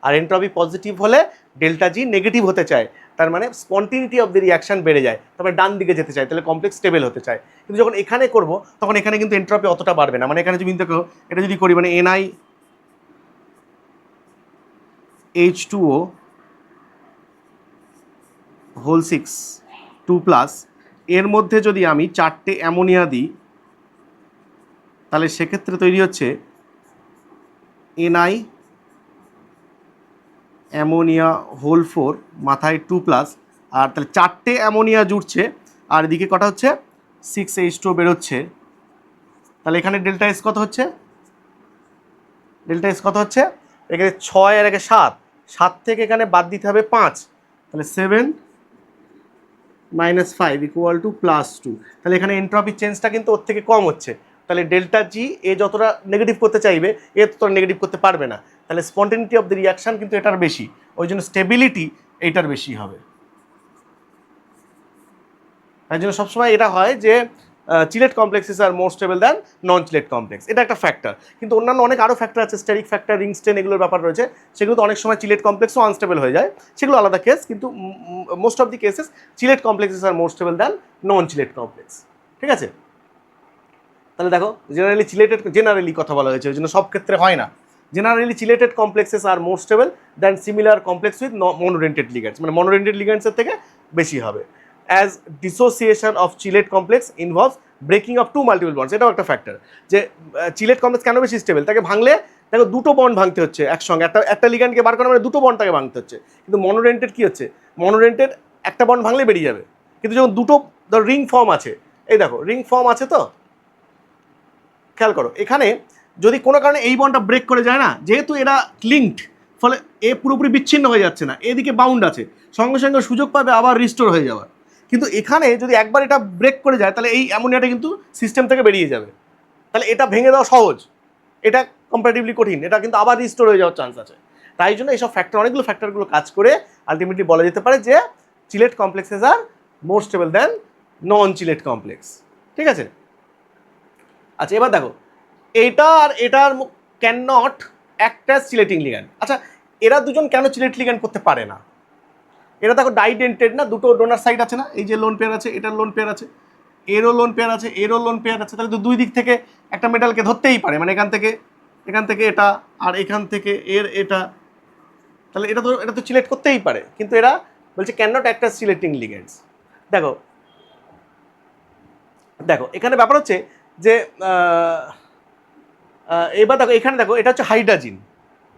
আর এন্ট্রপি পজিটিভ হলে ডেল্টা জি নেগেটিভ হতে চায়, তার মানে স্পন্টিনিটি অফ দ্য রিয়াকশন বেড়ে যায়, তারপরে ডান দিকে যেতে চায়, তাহলে কমপ্লেক্স স্টেবল হতে চায়। কিন্তু যখন এখানে করব তখন এখানে কিন্তু এন্ট্রপি অতটা বাড়বে না, মানে এখানে যদি দেখো এটা যদি করি, মানে NiH2O6 2+, এর মধ্যে যদি আমি 4টে অ্যামোনিয়া দিই, তাহলে সেক্ষেত্রে তৈরি হচ্ছে Ni অ্যামোনিয়া হোল 4 মাথায় 2+, আর তাহলে 4টে অ্যামোনিয়া জুড়ছে, আর এদিকে কটা হচ্ছে 6H2O বেরোচ্ছে। তাহলে এখানে ডেল্টা এস কত হচ্ছে? ডেল্টা এস কত হচ্ছে? এখানে 6 আর একে 7, 7 থেকে এখানে বাদ দিতে হবে 5, তাহলে 7 - 5 = +2। তাহলে এখানে এন্ট্রপি চেঞ্জটা কিন্তু ওর থেকে কম হচ্ছে, তাহলে ডেল্টা জি এ যতটা নেগেটিভ করতে চাইবে এ ততটা নেগেটিভ করতে পারবে না, তাহলে স্পন্টেনিটি অফ দ্য রিয়াকশান কিন্তু এটার বেশি, ওই জন্য স্টেবিলিটি এইটার বেশি হবে। তাই জন্য সবসময় এটা হয় যে Sylhet complexes are more stable than non chelate complex, এটা একটা ফ্যাক্টর। কিন্তু অন্যান্য অনেক আরও ফ্যাক্টর আছে, স্টেরিক ফ্যাক্টর, রিং স্টেন, এগুলোর ব্যাপার রয়েছে, সেগুলো তো অনেক সময় চিলেট কমপ্লেক্সও আনস্টেবল হয়ে যায়, সেগুলো আলাদা কেস। কিন্তু most of the cases chelate complexes are more stable than non chelate complex, ঠিক আছে? তাহলে দেখো জেনারেলি কথা বলা হয়েছে, ওই জন্য সব ক্ষেত্রে হয় না। Generally chelated complexes are more stable than similar complex with monodentate ligands, মানে মনোডেন্টেড লিগ্যান্ডসের থেকে বেশি হবে। As dissociation of chelate complex involves breaking of 2 multiple bonds, এটাও একটা ফ্যাক্টর যে চিলেট কমপ্লেক্স কেন বেশি স্টেবল, তাকে ভাঙলে দেখো দুটো বন্ড ভাঙতে হচ্ছে একসঙ্গে, একটা লিগ্যান্ডকে বার করা মানে দুটো বন্ড তাকে ভাঙতে হচ্ছে। কিন্তু মনোডেন্টেড কী হচ্ছে? মনোডেন্টেড একটা বন্ড ভাঙলে বেরিয়ে যাবে, কিন্তু যখন দুটো রিং ফর্ম আছে, এই দেখো রিং ফর্ম আছে তো, খেয়াল করো এখানে যদি কোনো কারণে এই বন্ডটা ব্রেক করে যায় না, যেহেতু এরা লিঙ্কড, ফলে এ পুরোপুরি বিচ্ছিন্ন হয়ে যাচ্ছে না, এদিকে বাউন্ড আছে, সঙ্গে সঙ্গে সুযোগ পাবে আবার রিস্টোর হয়ে যাওয়ার। কিন্তু এখানে যদি একবার এটা ব্রেক করে যায় তাহলে এই অ্যামোনিয়াটা কিন্তু সিস্টেম থেকে বেরিয়ে যাবে, তাহলে এটা ভেঙে দেওয়া সহজ, এটা কম্পারেটিভলি কঠিন, এটা কিন্তু আবার রিস্টোর হয়ে যাওয়ার চান্স আছে। তাই জন্য এইসব ফ্যাক্টর, অনেকগুলো ফ্যাক্টরগুলো কাজ করে আলটিমেটলি বলা যেতে পারে যে Sylhet complexes are more stable than non chelate complex. ঠিক আছে, আচ্ছা এবার দেখো এইটা আর এটার can not act as chelating ligand. আচ্ছা এরা দুজন কেন চিলেট লিগ্যান্ড করতে পারে না? এরা দেখো ডাইডেন্টেড না, দুটো ডোনার সাইড আছে না, এই যে লোন পেয়ার আছে, এটার লোন পেয়ার আছে, এরও লোন পেয়ার আছে, এরও লোন পেয়ার আছে, তাহলে তো দুই দিক থেকে একটা মেটালকে ধরতেই পারে, মানে এখান থেকে এটা আর এখান থেকে এর এটা, তাহলে এটা তো চিলেট করতেই পারে, কিন্তু এরা বলছে can not act as chelating ligands. দেখো দেখো এখানে ব্যাপার হচ্ছে যে এবার দেখো এখানে দেখো এটা হচ্ছে হাইড্রোজেন।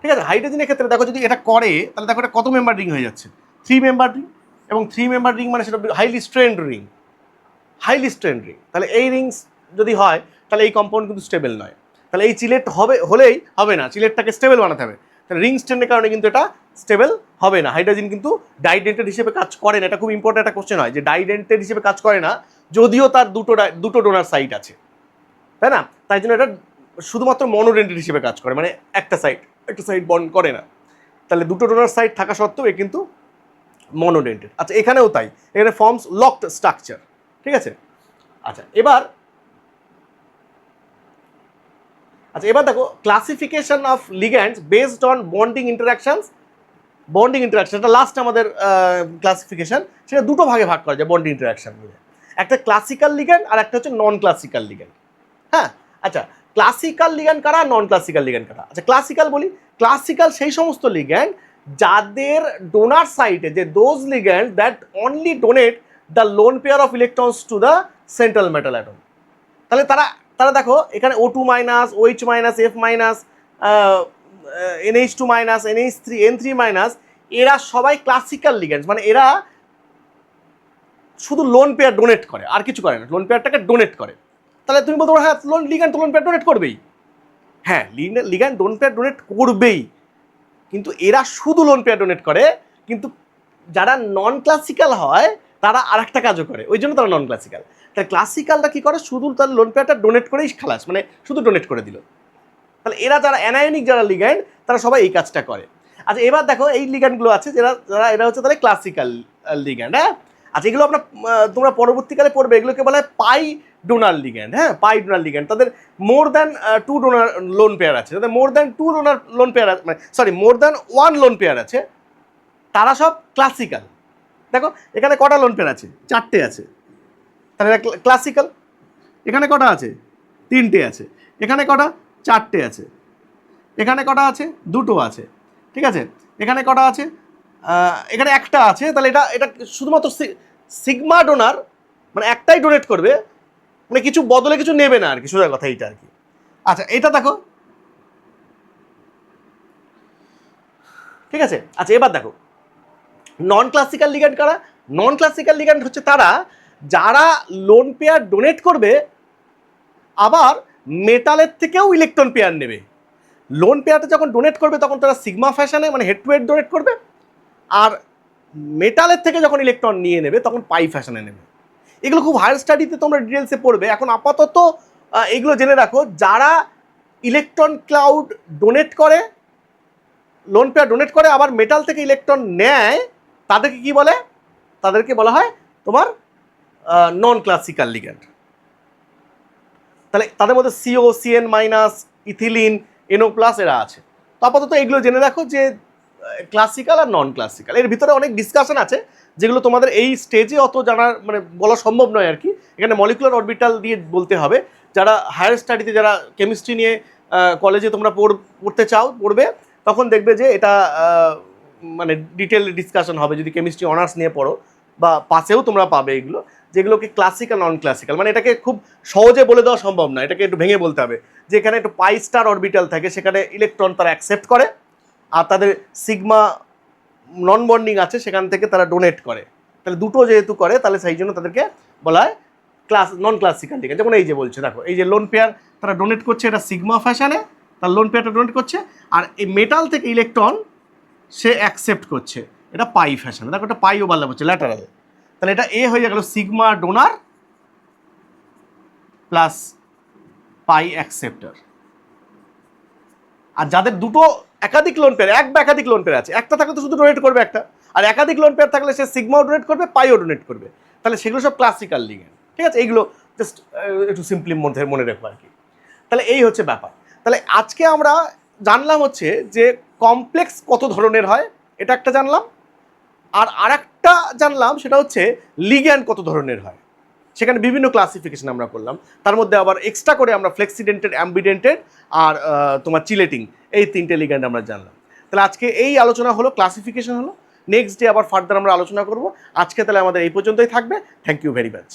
ঠিক আছে, হাইড্রোজেনের ক্ষেত্রে দেখো যদি এটা করে তাহলে দেখো এটা কত মেম্বার রিং হয়ে যাচ্ছে, 3 মেম্বার রিং, এবং 3 মেম্বার রিং মানে সেটা হাইলি স্ট্রেন্ড রিং, তাহলে এই রিংস যদি হয় তাহলে এই কম্পাউন্ড কিন্তু স্টেবল নয়, তাহলে এই চিলেট হলেই হবে না, চিলেটটাকে স্টেবল বানাতে হবে, তাহলে রিং স্ট্রেন্ডের কারণে কিন্তু এটা স্টেবল হবে না। হাইড্রোজেন কিন্তু ডাইডেন্টেড হিসেবে কাজ করে না, এটা খুব ইম্পর্টেন্ট একটা কোশ্চেন হয় যে ডাইডেন্টেড হিসেবে কাজ করে না যদিও তার দুটো ডোনার সাইট আছে, তাই না? তাই জন্য এটা শুধুমাত্র মনোডেন্টেড হিসেবে কাজ করে, মানে একটা সাইড বন্ড করে না, তাহলে দুটো ডোনার সাইড থাকা সত্ত্বেও এ কিন্তু মনোডেন্টেড। আচ্ছা এখানেও তাই, এখানে ফর্মস লকড স্ট্রাকচার। ঠিক আছে, আচ্ছা এবার দেখো classification of ligands based on bonding ইন্টারাকশনটা লাস্ট আমাদের ক্লাসিফিকেশন, সেটা দুটো ভাগে ভাগ করা যায় বন্ডিং ইন্টারাকশন মিলে, একটা ক্লাসিক্যাল লিগ্যান্ড আর একটা হচ্ছে নন ক্লাসিক্যাল লিগ্যান্ড। হ্যাঁ, আচ্ছা ক্লাসিক্যাল লিগ্যান্ড কারা, নন ক্লাসিক্যাল লিগ্যান্ড কারা? আচ্ছা ক্লাসিক্যাল বলি, ক্লাসিক্যাল সেই সমস্ত লিগ্যান্ড যাদের ডোনার সাইটে, যে those ligand that only donate the lone pair of electrons to the central metal atom. তাহলে তারা দেখো এখানে O2 minus, OH minus, F minus, NH2 minus, NH3, N3 minus, এরা সবাই ক্লাসিক্যাল লিগ্যান্ডস, মানে এরা শুধু লোন পেয়ার ডোনেট করে, আর কিছু করে না, লোন পেয়ারটাকে ডোনেট করে। তাহলে তুমি বলতে পারো হ্যাঁ লিগ্যান্ড তো লোন পেয়ার ডোনেট করবেই, হ্যাঁ লিগ্যান্ড লোন পেয়ার ডোনেট করবেই, কিন্তু এরা শুধু লোন পেয়ার ডোনেট করে, কিন্তু যারা নন ক্লাসিক্যাল হয় তারা আর একটা কাজও করে, ওই জন্য তারা নন ক্লাসিক্যাল। তাহলে ক্লাসিক্যালটা কী করে, শুধু তার লোন পেয়ারটা ডোনেট করেই খালাস, মানে শুধু ডোনেট করে দিল। তাহলে এরা যারা অ্যানায়নিক যারা লিগ্যান্ড তারা সবাই এই কাজটা করে। আচ্ছা এবার দেখো এই লিগ্যান্ডগুলো আছে এরা হচ্ছে তাহলে ক্লাসিক্যাল লিগ্যান্ড। হ্যাঁ, আচ্ছা এগুলো তোমরা পরবর্তীকালে পড়বে, এগুলোকে বলা হয় পাই ডোনার লিগ্যান্ড। হ্যাঁ, পাই ডোনার লিগ্যান্ড, তাদের more than 2 donor lone pair আছে, তাদের more than 2 donor lone pair আছে, মানে sorry more than 1 lone pair আছে, তারা সব ক্লাসিক্যাল। দেখো এখানে কটা লোন পেয়ার আছে, 4টে আছে, তাহলে এটা ক্লাসিক্যাল। এখানে কটা আছে, 3টে আছে, এখানে কটা, 4টে আছে, এখানে কটা আছে, 2টো আছে, ঠিক আছে, এখানে কটা আছে, এখানে একটা আছে, তাহলে এটা শুধুমাত্র সিগমা ডোনার, মানে একটাই ডোনেট করবে, মানে কিছু বদলে কিছু নেবে না আর কি, সোজা কথা এইটা আর কি। আচ্ছা এটা দেখো, ঠিক আছে, আচ্ছা এবার দেখো নন ক্লাসিক্যাল লিগ্যান্ড কারা? নন ক্লাসিক্যাল লিগ্যান্ড হচ্ছে তারা যারা লোন পেয়ার ডোনেট করবে আবার মেটালের থেকেও ইলেকট্রন পেয়ার নেবে। লোন পেয়ারটা যখন ডোনেট করবে তখন তারা সিগমা ফ্যাশনে, মানে হেড টু হেড ডোনেট করবে, আর মেটালের থেকে যখন ইলেকট্রন নিয়ে নেবে তখন পাই ফ্যাশনে নেবে। এগুলো খুব হায়ার স্টাডিতে তোমরা ডিটেলসে পড়বে, এখন আপাতত এগুলো জেনে রাখো, যারা ইলেকট্রন ক্লাউড ডোনেট করে, লোন পেয়ার ডোনেট করে আবার মেটাল থেকে ইলেকট্রন নেয়, তাদেরকে কি বলে? তাদেরকে বলা হয় তোমার নন ক্লাসিক্যাল লিগ্যান্ড। তাহলে তাদের মধ্যে CO, CN minus, ethylene, NO plus এরা আছে। তো আপাতত এগুলো জেনে রাখো যে ক্লাসিক্যাল আর নন ক্লাসিক্যাল, এর ভিতরে অনেক ডিসকাশন আছে যেগুলো তোমাদের এই স্টেজে অত জানার মানে বলা সম্ভব নয় আর কি। এখানে মলিকুলার অরবিটাল দিয়ে বলতে হবে, যারা হায়ার স্টাডিতে, যারা কেমিস্ট্রি নিয়ে কলেজে তোমরা পড়তে চাও, পড়বে, তখন দেখবে যে এটা মানে ডিটেল ডিসকাশন হবে যদি কেমিস্ট্রি অনার্স নিয়ে পড়ো, বা পাশেও তোমরা পাবে এগুলো, যেগুলোকে ক্লাসিক্যাল নন ক্লাসিক্যাল, মানে এটাকে খুব সহজে বলে দেওয়া সম্ভব না, এটাকে একটু ভেঙে বলতে হবে যে এখানে একটু পাই স্টার অরবিটাল থাকে, সেখানে ইলেকট্রন তারা অ্যাকসেপ্ট করে, আর তাদের সিগমা নন বন্ডিং আছে সেখান থেকে তারা ডোনেট করে, তাহলে দুটো যেহেতু করে তাহলে সেই জন্য তাদেরকে বলা হয় নন ক্লাসিক্যাল লিগ্যান্ড। যেমন এই যে বলছে, দেখো এই যে লোন পেয়ার তারা ডোনেট করছে, এটা সিগমা ফ্যাশনে, তার লোন পেয়ারটা ডোনেট করছে, আর এই মেটাল থেকে ইলেকট্রন সে অ্যাকসেপ্ট করছে, এটা পাই ফ্যাশনে। দেখো এটা পাই ওভারল্যাপ হচ্ছে ল্যাটারালে, তাহলে এটা এ হয়ে গেল sigma donor plus pi acceptor. আর যাদের দুটো একাধিক লোন পেয়ার, এক বা একাধিক লোন পেয়ার আছে, একটা থাকলে তো শুধু ডোনেট করবে একটা, আর একাধিক লোন পেয়ার থাকলে সে সিগমাও ডোনেট করবে, পাইও ডোনেট করবে, তাহলে সেগুলো সব ক্লাসিক্যাল লিগ্যান্ড। ঠিক আছে, এইগুলো জাস্ট একটু সিম্পলি মনে রাখবো আর কি। তাহলে এই হচ্ছে ব্যাপার। তাহলে আজকে আমরা জানলাম হচ্ছে যে কমপ্লেক্স কত ধরনের হয়, এটা একটা জানলাম, আর আরেকটা জানলাম সেটা হচ্ছে লিগ্যান্ড কত ধরনের হয়, সেখানে বিভিন্ন ক্লাসিফিকেশন আমরা করলাম। তার মধ্যে আবার এক্সট্রা করে আমরা ফ্লেক্সিডেন্টেড, অ্যাম্বিডেন্টেড আর তোমার চিলেটিং, এই তিনটে লিগ্যান্ড আমরা জানলাম। তাহলে আজকে এই আলোচনা হলো, ক্লাসিফিকেশন হলো। নেক্সট ডে আবার ফার্দার আমরা আলোচনা করব। আজকে তাহলে আমাদের এই পর্যন্তই থাকবে। Thank you very much.